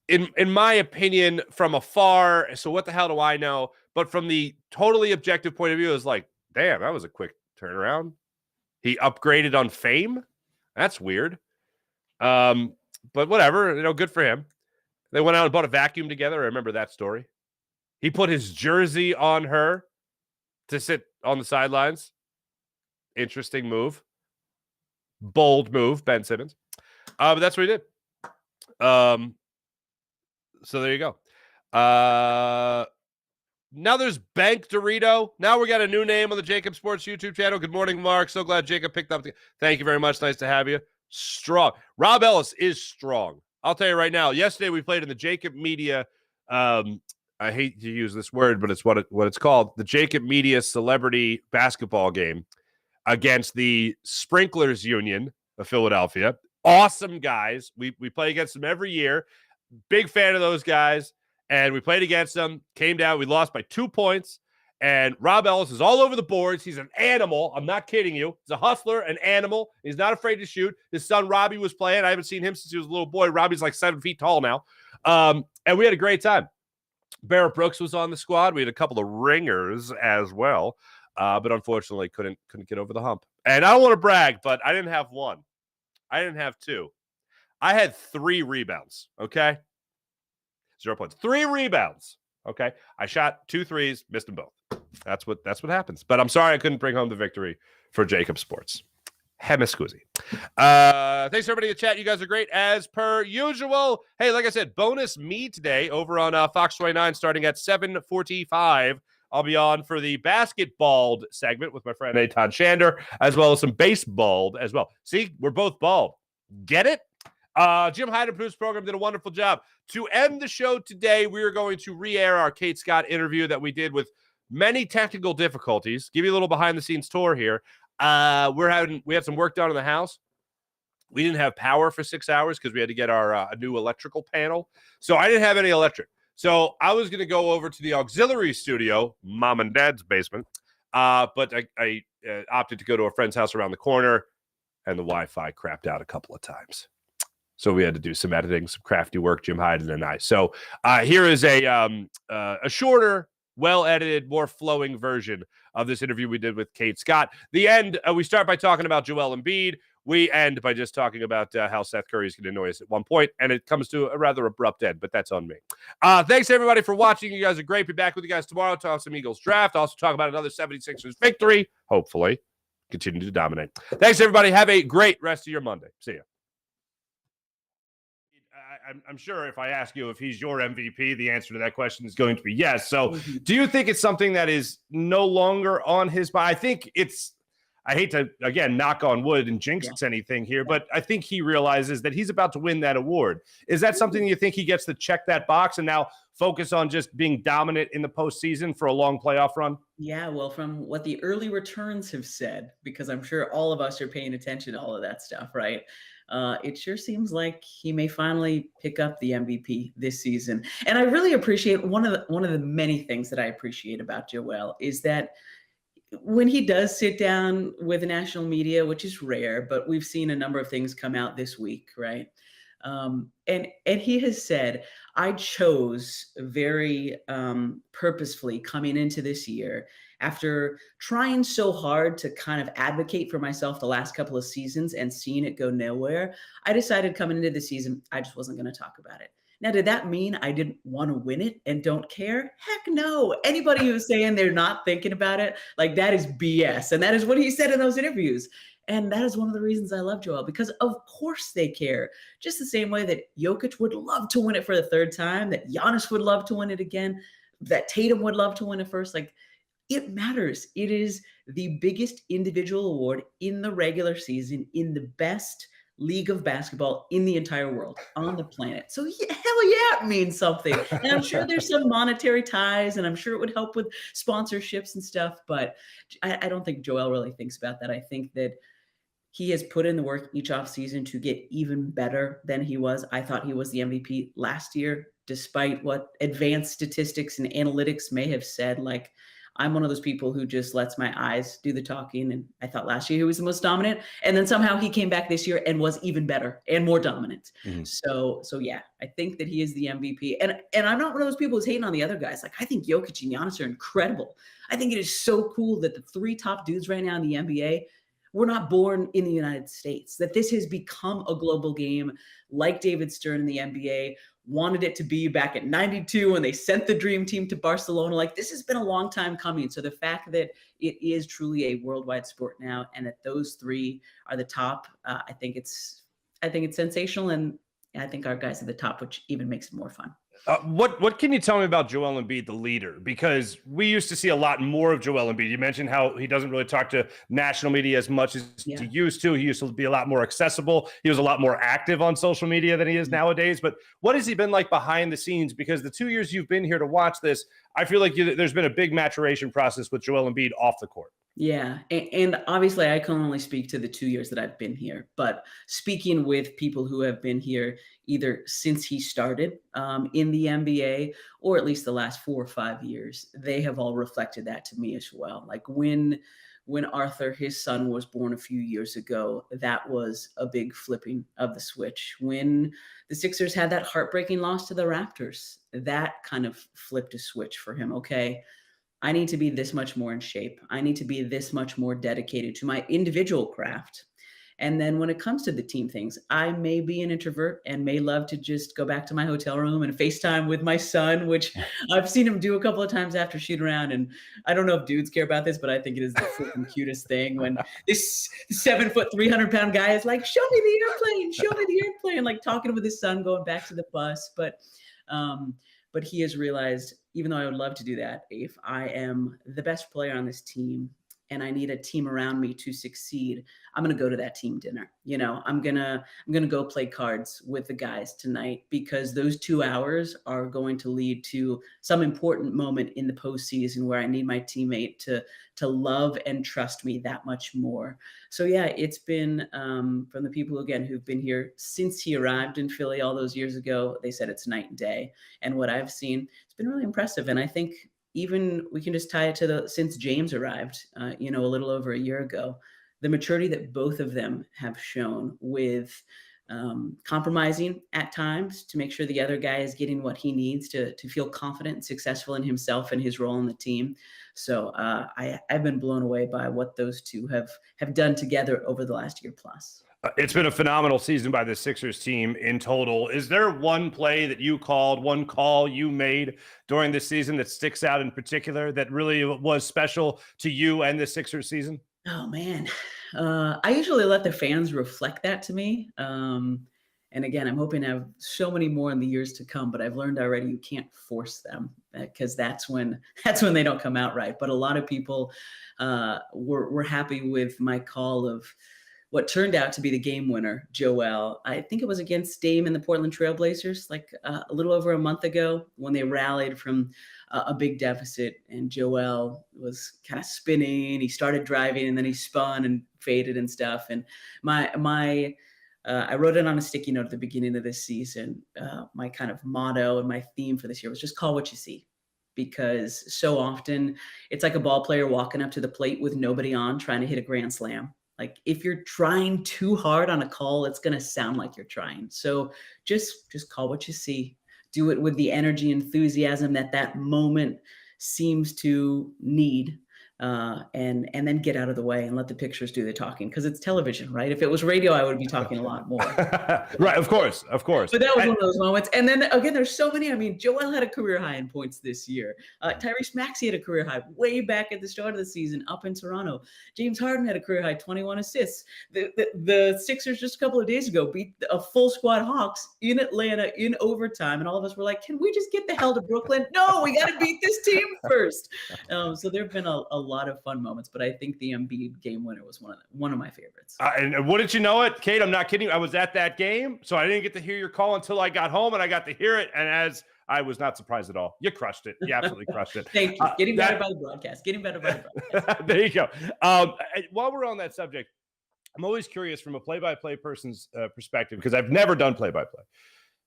in my opinion, from afar. So what the hell do I know? But from the totally objective point of view, it was like, damn, that was a quick turnaround. He upgraded on Fame. That's weird. But whatever, good for him. They went out and bought a vacuum together. I remember that story. He put his jersey on her to sit on the sidelines. Interesting move. Bold move, Ben Simmons. But that's what he did. So there you go. Now there's Bank Dorito. Now we got a new name on the Jacob Sports YouTube channel. Good morning, Mark. So glad Jacob picked up. Thank you very much. Nice to have you. Strong. Rob Ellis is strong. I'll tell you right now. Yesterday we played in the Jacob Media. I hate to use this word, but it's what it's called. The Jacob Media Celebrity Basketball Game against the Sprinklers Union of Philadelphia. Awesome guys. We play against them every year. Big fan of those guys. And we played against them, came down. We lost by 2 points. And Rob Ellis is all over the boards. He's an animal. I'm not kidding you. He's a hustler, an animal. He's not afraid to shoot. His son, Robbie, was playing. I haven't seen him since he was a little boy. Robbie's like 7 feet tall now. And we had a great time. Barrett Brooks was on the squad. We had a couple of ringers as well. But unfortunately couldn't get over the hump. And I don't want to brag, but I didn't have one. I didn't have two. I had 3 rebounds, okay? 0 points. 3 rebounds, okay? I shot 2 threes, missed them both. That's what happens. But I'm sorry I couldn't bring home the victory for Jacob Sports. Hemiscusi. Thanks everybody in the chat. You guys are great as per usual. Hey, like I said, bonus me today over on Fox 29 starting at 7:45. I'll be on for the basketball segment with my friend Eitan Shander, as well as some baseball as well. See, we're both bald. Get it? Jim Hyden produced program, did a wonderful job. To end the show today, we are going to re-air our Kate Scott interview that we did with many technical difficulties. Give you a little behind-the-scenes tour here. We had some work done in the house. We didn't have power for 6 hours because we had to get our a new electrical panel. So I didn't have any electric. So I was going to go over to the auxiliary studio, mom and dad's basement, but I opted to go to a friend's house around the corner, and the Wi-Fi crapped out a couple of times. So we had to do some editing, some crafty work, Jim Hyden and I. So here is a shorter, well-edited, more flowing version of this interview we did with Kate Scott. The end, we start by talking about Joel Embiid. We end by just talking about how Seth Curry is going to annoy us at one point, and it comes to a rather abrupt end, but that's on me. Thanks, everybody, for watching. You guys are great. Be back with you guys tomorrow. Talk some Eagles draft. Also talk about another 76ers victory, hopefully. Continue to dominate. Thanks, everybody. Have a great rest of your Monday. See ya. I'm sure if I ask you if he's your MVP, the answer to that question is going to be yes. So do you think it's something that is no longer on his mind? I think I hate to, again, knock on wood and jinx anything here, but I think he realizes that he's about to win that award. Is that something you think he gets to check that box and now focus on just being dominant in the postseason for a long playoff run? Yeah, well, from what the early returns have said, because I'm sure all of us are paying attention to all of that stuff, right? It sure seems like he may finally pick up the MVP this season. And I really appreciate one of the many things that I appreciate about Joel is that when he does sit down with the national media, which is rare, but we've seen a number of things come out this week, right? And he has said, I chose very purposefully coming into this year after trying so hard to kind of advocate for myself the last couple of seasons and seeing it go nowhere. I decided coming into the season, I just wasn't going to talk about it Now, did that mean I didn't want to win it and don't care? Heck no. Anybody who's saying they're not thinking about it, like that is BS. And that is what he said in those interviews. And that is one of the reasons I love Joel, because of course they care. Just the same way that Jokic would love to win it for the third time, that Giannis would love to win it again, that Tatum would love to win it first. Like, it matters. It is the biggest individual award in the regular season in the best league of basketball in the entire world, on the planet. So hell yeah, it means something. And I'm sure there's some monetary ties, and I'm sure it would help with sponsorships and stuff. But I don't think Joel really thinks about that. I think that he has put in the work each offseason to get even better than he was. I thought he was the MVP last year, despite what advanced statistics and analytics may have said. Like, I'm one of those people who just lets my eyes do the talking. And I thought last year he was the most dominant. And then somehow he came back this year and was even better and more dominant. Mhm. So yeah, I think that he is the MVP. And I'm not one of those people who's hating on the other guys. Like, I think Jokic and Giannis are incredible. I think it is so cool that the three top dudes right now in the NBA were not born in the United States, that this has become a global game, like David Stern in the NBA wanted it to be back at 92 when they sent the dream team to Barcelona. Like, this has been a long time coming. So the fact that it is truly a worldwide sport now, and that those three are the top, I think it's sensational. And I think our guys are the top, which even makes it more fun. What can you tell me about Joel Embiid, the leader? Because we used to see a lot more of Joel Embiid. You mentioned how he doesn't really talk to national media as much as he used to. He used to be a lot more accessible. He was a lot more active on social media than he is nowadays. But what has he been like behind the scenes? Because the 2 years you've been here to watch this, I feel like there's been a big maturation process with Joel Embiid off the court. Yeah. And obviously I can only speak to the 2 years that I've been here, but speaking with people who have been here either since he started in the NBA, or at least the last 4 or 5 years, they have all reflected that to me as well. Like, when Arthur, his son, was born a few years ago, that was a big flipping of the switch. When the Sixers had that heartbreaking loss to the Raptors, that kind of flipped a switch for him. Okay, I need to be this much more in shape. I need to be this much more dedicated to my individual craft. And then when it comes to the team things, I may be an introvert and may love to just go back to my hotel room and FaceTime with my son, which I've seen him do a couple of times after shoot around. And I don't know if dudes care about this, but I think it is the freaking cutest thing when this 7 foot, 300-pound guy is like, show me the airplane, like talking with his son, going back to the bus. But he has realized, even though I would love to do that, if I am the best player on this team and I need a team around me to succeed, I'm going to go to that team dinner. You know, I'm going to go play cards with the guys tonight, because those 2 hours are going to lead to some important moment in the postseason where I need my teammate to love and trust me that much more. So yeah, it's been from the people, again, who've been here since he arrived in Philly all those years ago, they said it's night and day. And what I've seen, it's been really impressive. And I think even we can just tie it to since James arrived, a little over a year ago, the maturity that both of them have shown with compromising at times to make sure the other guy is getting what he needs to feel confident and successful in himself and his role in the team. So I've been blown away by what those two have done together over the last year plus. It's been a phenomenal season by the Sixers team in total. Is there one play that you called, one call you made during this season that sticks out in particular that really was special to you and the Sixers season? Oh, man. I usually let the fans reflect that to me. And again, I'm hoping to have so many more in the years to come, but I've learned already you can't force them, because that's when they don't come out right. But a lot of people were happy with my call of what turned out to be the game winner, Joel. I think it was against Dame and the Portland Trailblazers, like a little over a month ago, when they rallied from a big deficit, and Joel was kind of spinning. He started driving, and then he spun and faded and stuff. And I wrote it on a sticky note at the beginning of this season. My kind of motto and my theme for this year was just call what you see. Because so often it's like a ball player walking up to the plate with nobody on, trying to hit a grand slam. Like, if you're trying too hard on a call, it's going to sound like you're trying. So just call what you see. Do it with the energy, enthusiasm that moment seems to need. and then get out of the way and let the pictures do the talking, because it's television, right? If it was radio, I would be talking a lot more. Right, of course. But that was one of those moments. And then again, there's so many. I mean, Joel had a career high in points this year. Tyrese Maxey had a career high way back at the start of the season up in Toronto. James Harden had a career high 21 assists. The Sixers just a couple of days ago beat a full squad Hawks in Atlanta in overtime, and all of us were like, "Can we just get the hell to Brooklyn? No, we got to beat this team first." So there have been a lot of fun moments, but I think the Embiid game winner was one of my favorites. And wouldn't you know it, Kate? I'm not kidding. I was at that game, so I didn't get to hear your call until I got home, and I got to hear it. And as I was not surprised at all. You crushed it. You absolutely crushed it. Thank you. Getting better by the broadcast. Getting better by the broadcast. There you go. While we're on that subject, I'm always curious from a play-by-play person's perspective, because I've never done play-by-play.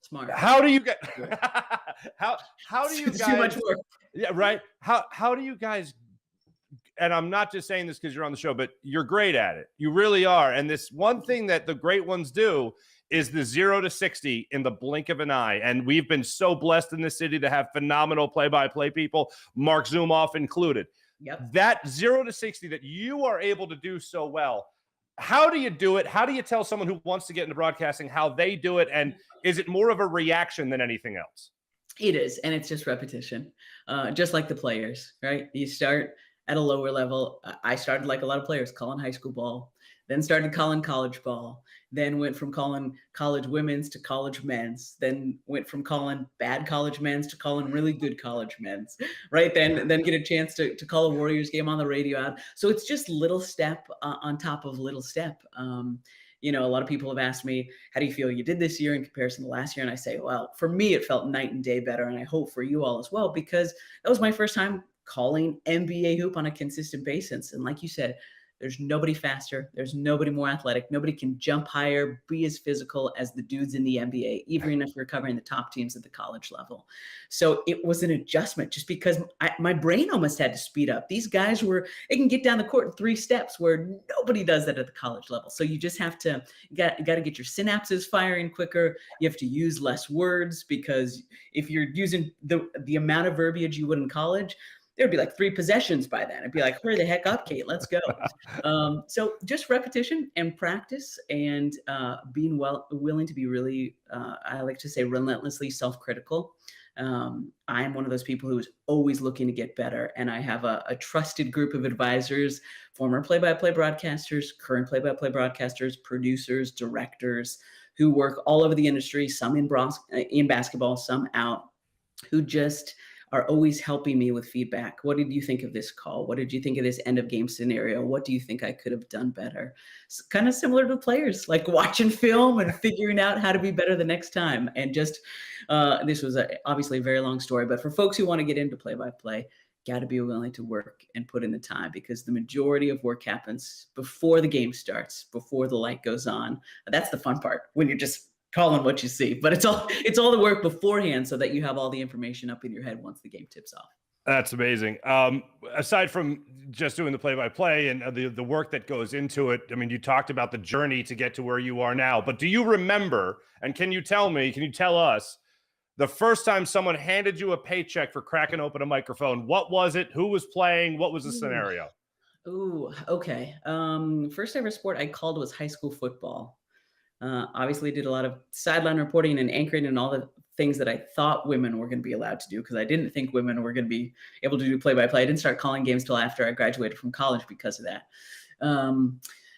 Smart. How do you get? how do you it's guys? Too much work. Yeah, right. How do you guys? And I'm not just saying this because you're on the show, but you're great at it. You really are. And this one thing that the great ones do is the 0 to 60 in the blink of an eye. And we've been so blessed in this city to have phenomenal play-by-play people, Mark Zumoff included. Yep. That 0 to 60 that you are able to do so well. How do you do it? How do you tell someone who wants to get into broadcasting how they do it? And is it more of a reaction than anything else? It is. And it's just repetition, just like the players, right? You start at a lower level. I started like a lot of players, calling high school ball, then started calling college ball, then went from calling college women's to college men's, then went from calling bad college men's to calling really good college men's, right? Then get a chance to call a Warriors game on the radio out. So it's just little step on top of little step. You know, a lot of people have asked me, how do you feel you did this year in comparison to last year? And I say, well, for me, it felt night and day better. And I hope for you all as well, because that was my first time calling NBA hoop on a consistent basis. And like you said, there's nobody faster. There's nobody more athletic. Nobody can jump higher, be as physical as the dudes in the NBA, even if you're covering the top teams at the college level. So it was an adjustment just because my brain almost had to speed up. These guys they can get down the court in 3 steps where nobody does that at the college level. So you just have to, you got to get your synapses firing quicker. You have to use less words, because if you're using the amount of verbiage you would in college, there'd be like 3 possessions by then. It'd be like, hurry the heck up, Kate, let's go. So just repetition and practice, and being willing to be really, I like to say, relentlessly self-critical. I am one of those people who is always looking to get better. And I have a trusted group of advisors, former play-by-play broadcasters, current play-by-play broadcasters, producers, directors, who work all over the industry, some in basketball, some out, who just are always helping me with feedback. What did you think of this call? What did you think of this end of game scenario? What do you think I could have done better? It's kind of similar to players, like watching film and figuring out how to be better the next time. And just, this was obviously a very long story, but for folks who want to get into play-by-play, got to be willing to work and put in the time, because the majority of work happens before the game starts, before the light goes on. That's the fun part, when you're just calling what you see, but it's all the work beforehand so that you have all the information up in your head once the game tips off. That's amazing. Aside from just doing the play-by-play and the work that goes into it, I mean, you talked about the journey to get to where you are now, but do you remember, and can you tell us the first time someone handed you a paycheck for cracking open a microphone? What was it? Who was playing? What was the scenario? Ooh, okay. First ever sport I called was high school football. Obviously did a lot of sideline reporting and anchoring and all the things that I thought women were going to be allowed to do, because I didn't think women were going to be able to do play-by-play. I didn't start calling games till after I graduated from college because of that.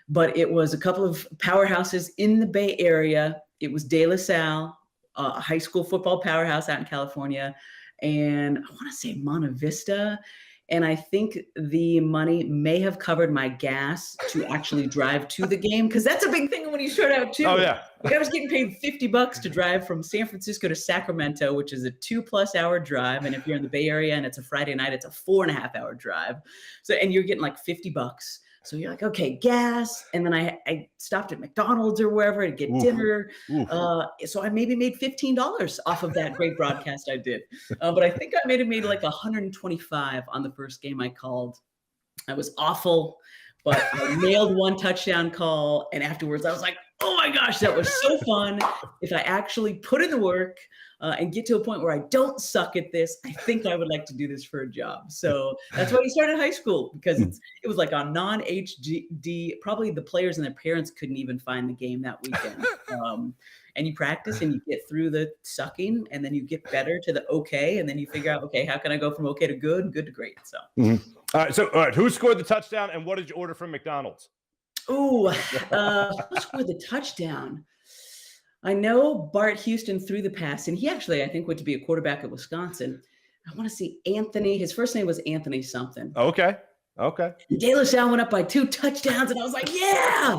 But it was a couple of powerhouses in the Bay Area. It was De La Salle, a high school football powerhouse out in California, and I want to say Monte Vista. And I think the money may have covered my gas to actually drive to the game, because that's a big thing when you start out too. Oh yeah. Like I was getting paid $50 to drive from San Francisco to Sacramento, which is a 2+ hour drive. And if you're in the Bay Area and it's a Friday night, it's a 4.5 hour drive. So, and you're getting like $50. So you're like, okay, gas. And then I stopped at McDonald's or wherever to get dinner. So I maybe made $15 off of that great broadcast I did. But I think I made like 125 on the first game I called. I was awful, but I nailed one touchdown call. And afterwards I was like, oh my gosh, that was so fun. If I actually put in the work and get to a point where I don't suck at this, I think I would like to do this for a job. So that's why he started high school, because it was like on non-HD. Probably the players and their parents couldn't even find the game that weekend. And you practice and you get through the sucking, and then you get better to the okay, and then you figure out, okay, how can I go from okay to good and good to great? So, all right. Who scored the touchdown, and what did you order from McDonald's? Who scored the touchdown? I know Bart Houston threw the pass, and he actually, I think, went to be a quarterback at Wisconsin. I want to see Anthony. His first name was Anthony something. Okay. De La Salle went up by 2 touchdowns, and I was like, yeah,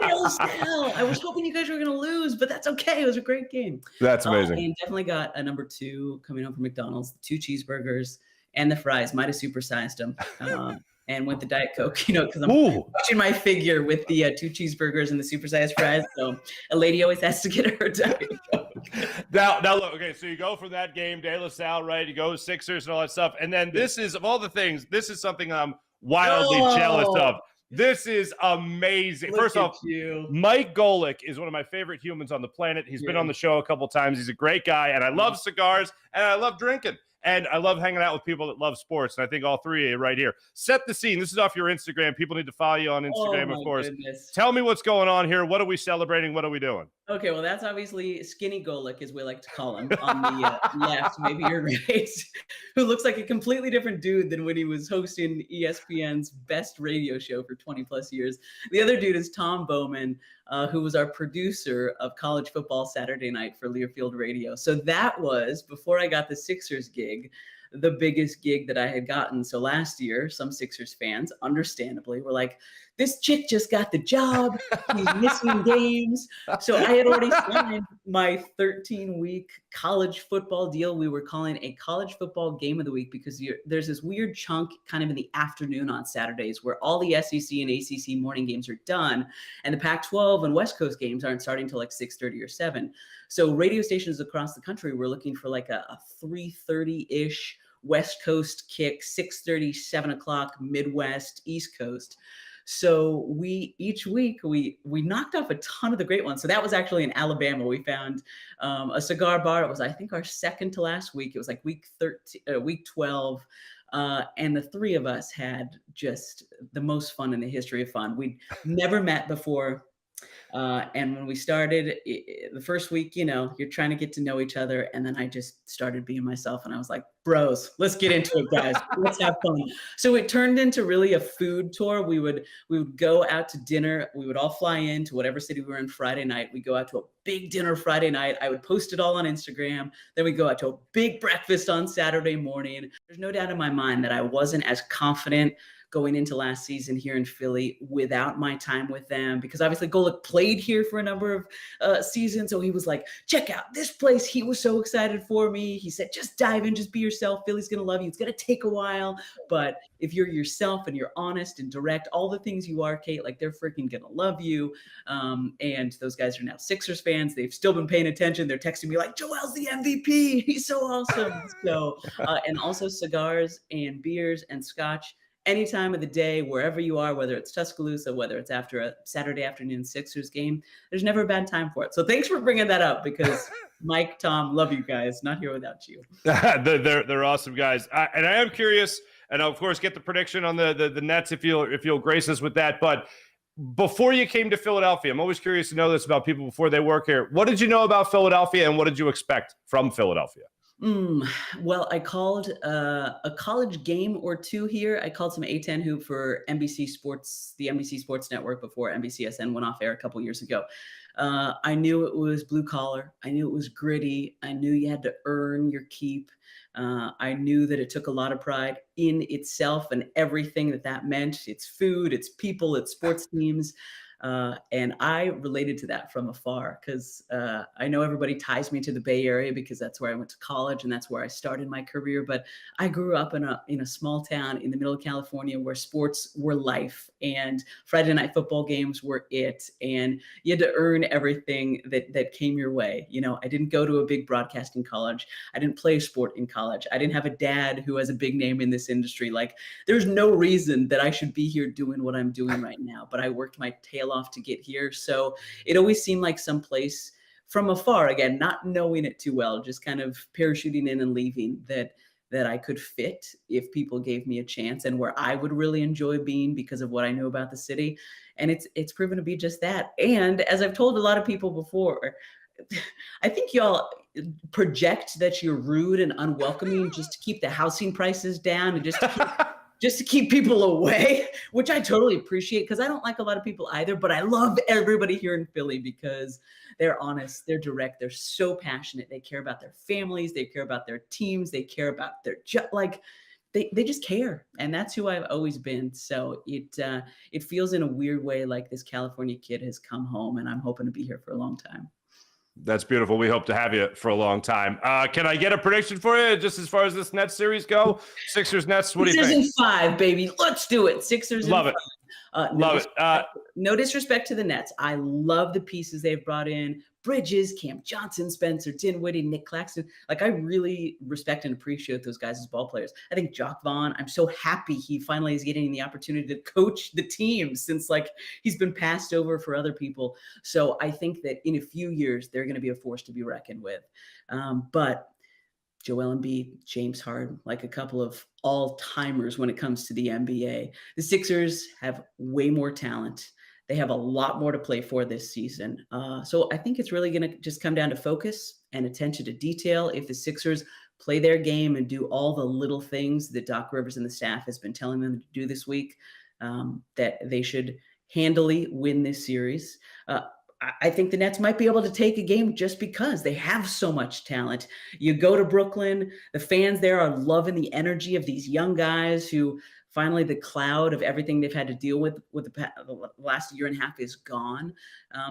De La Salle. I was hoping you guys were going to lose, but that's okay. It was a great game. That's amazing. And definitely got a number 2 coming home from McDonald's, 2 cheeseburgers and the fries. Might have supersized them. And with the Diet Coke, because I'm watching my figure with the 2 cheeseburgers and the supersized fries. So a lady always has to get her Diet Coke. Now look, okay, so you go from that game, De La Salle, right? You go Sixers and all that stuff. And then this is, of all the things, this is something I'm wildly jealous of. This is amazing. First off, Mike Golick is one of my favorite humans on the planet. He's been on the show a couple times. He's a great guy, and I love cigars, and I love drinking. And I love hanging out with people that love sports. And I think all 3 of you right here. Set the scene. This is off your Instagram. People need to follow you on Instagram, of course. Goodness. Tell me what's going on here. What are we celebrating? What are we doing? Okay, well, that's obviously Skinny Golick, as we like to call him, on the left, maybe you're right, who looks like a completely different dude than when he was hosting ESPN's best radio show for 20-plus years. The other dude is Tom Bowman, who was our producer of College Football Saturday Night for Learfield Radio. So that was, before I got the Sixers gig, the biggest gig that I had gotten. So last year, some Sixers fans, understandably, were like, this chick just got the job. He's missing games. So I had already signed my 13-week college football deal. We were calling a college football game of the week because there's this weird chunk kind of in the afternoon on Saturdays where all the SEC and ACC morning games are done, and the Pac-12 and West Coast games aren't starting till like 6:30 or 7. So radio stations across the country were looking for like a 3:30-ish West Coast kick, 6:30, 7 o'clock Midwest, East Coast. So each week we knocked off a ton of the great ones. So that was actually in Alabama. We found a cigar bar. It was, I think, our second to last week. It was like week 12. And the 3 of us had just the most fun in the history of fun. We'd never met before. And when we started the first week, you're trying to get to know each other. And then I just started being myself, and I was like, bros, let's get into it, guys. Let's have fun. So it turned into really a food tour. We would go out to dinner. We would all fly into whatever city we were in Friday night. We go out to a big dinner Friday night. I would post it all on Instagram. Then we go out to a big breakfast on Saturday morning. There's no doubt in my mind that I wasn't as confident going into last season here in Philly without my time with them, because obviously Golick played here for a number of seasons. So he was like, check out this place. He was so excited for me. He said, just dive in, just be yourself. Philly's going to love you. It's going to take a while, but if you're yourself and you're honest and direct, all the things you are, Kate, like, they're freaking going to love you. And those guys are now Sixers fans. They've still been paying attention. They're texting me like, Joel's the MVP. He's so awesome. So, and also cigars and beers and scotch. Any time of the day, wherever you are, whether it's Tuscaloosa, whether it's after a Saturday afternoon Sixers game, there's never a bad time for it. So thanks for bringing that up, because Mike, Tom, love you guys. Not here without you. They're awesome guys. And I am curious, and I'll, of course, get the prediction on the Nets if you'll grace us with that. But before you came to Philadelphia, I'm always curious to know this about people before they work here. What did you know about Philadelphia, and what did you expect from Philadelphia? Well, I called a college game or 2 here. I called some A10 hoop for NBC Sports, the NBC Sports Network, before NBCSN went off air a couple years ago. I knew it was blue collar. I knew it was gritty. I knew you had to earn your keep. I knew that it took a lot of pride in itself and everything that meant. It's food, it's people, it's sports teams. And I related to that from afar, because I know everybody ties me to the Bay Area because that's where I went to college and that's where I started my career. But I grew up in a small town in the middle of California where sports were life and Friday night football games were it. And you had to earn everything that came your way. I didn't go to a big broadcasting college. I didn't play sport in college. I didn't have a dad who has a big name in this industry. Like, there's no reason that I should be here doing what I'm doing right now. But I worked my tail tail off to get here. So it always seemed like someplace from afar, again, not knowing it too well, just kind of parachuting in and leaving, that I could fit if people gave me a chance, and where I would really enjoy being because of what I know about the city. And it's proven to be just that. And as I've told a lot of people before, I think y'all project that you're rude and unwelcoming just to keep the housing prices down and just to keep people away, which I totally appreciate, because I don't like a lot of people either, but I love everybody here in Philly because they're honest, they're direct, they're so passionate. They care about their families, they care about their teams, they care about their like they just care. And that's who I've always been. So it feels in a weird way like this California kid has come home, and I'm hoping to be here for a long time. That's beautiful. We hope to have you for a long time. Can I get a prediction for you just as far as this Nets series go? Sixers, Nets, what do you think? Sixers in 5, baby. Let's do it. Sixers Love in 5. Love it. No disrespect to the Nets. I love the pieces they've brought in. Bridges, Cam Johnson, Spencer Dinwiddie, Nick Claxton. Like, I really respect and appreciate those guys as ball players. I think Jock Vaughn, I'm so happy he finally is getting the opportunity to coach the team, since like he's been passed over for other people. So I think that in a few years, they're going to be a force to be reckoned with. But Joel Embiid, James Harden, like a couple of all-timers when it comes to the NBA. The Sixers have way more talent. They have a lot more to play for this season. So I think it's really going to just come down to focus and attention to detail. If the Sixers play their game and do all the little things that Doc Rivers and the staff has been telling them to do this week, that they should handily win this series. I think the Nets might be able to take a game just because they have so much talent. You go to Brooklyn, the fans there are loving the energy of these young guys who finally the cloud of everything they've had to deal with the last year and a half is gone.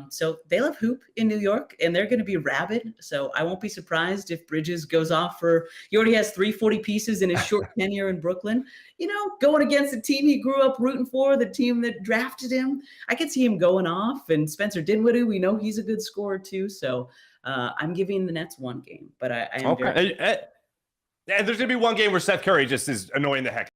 So they love hoop in New York, and they're going to be rabid. So I won't be surprised if Bridges goes off he already has 340 pieces in his short tenure in Brooklyn, going against the team he grew up rooting for, the team that drafted him. I could see him going off. And Spencer Dinwiddie, we know he's a good scorer too. So I'm giving the Nets one game, but I am okay. And there's going to be one game where Seth Curry just is annoying the heck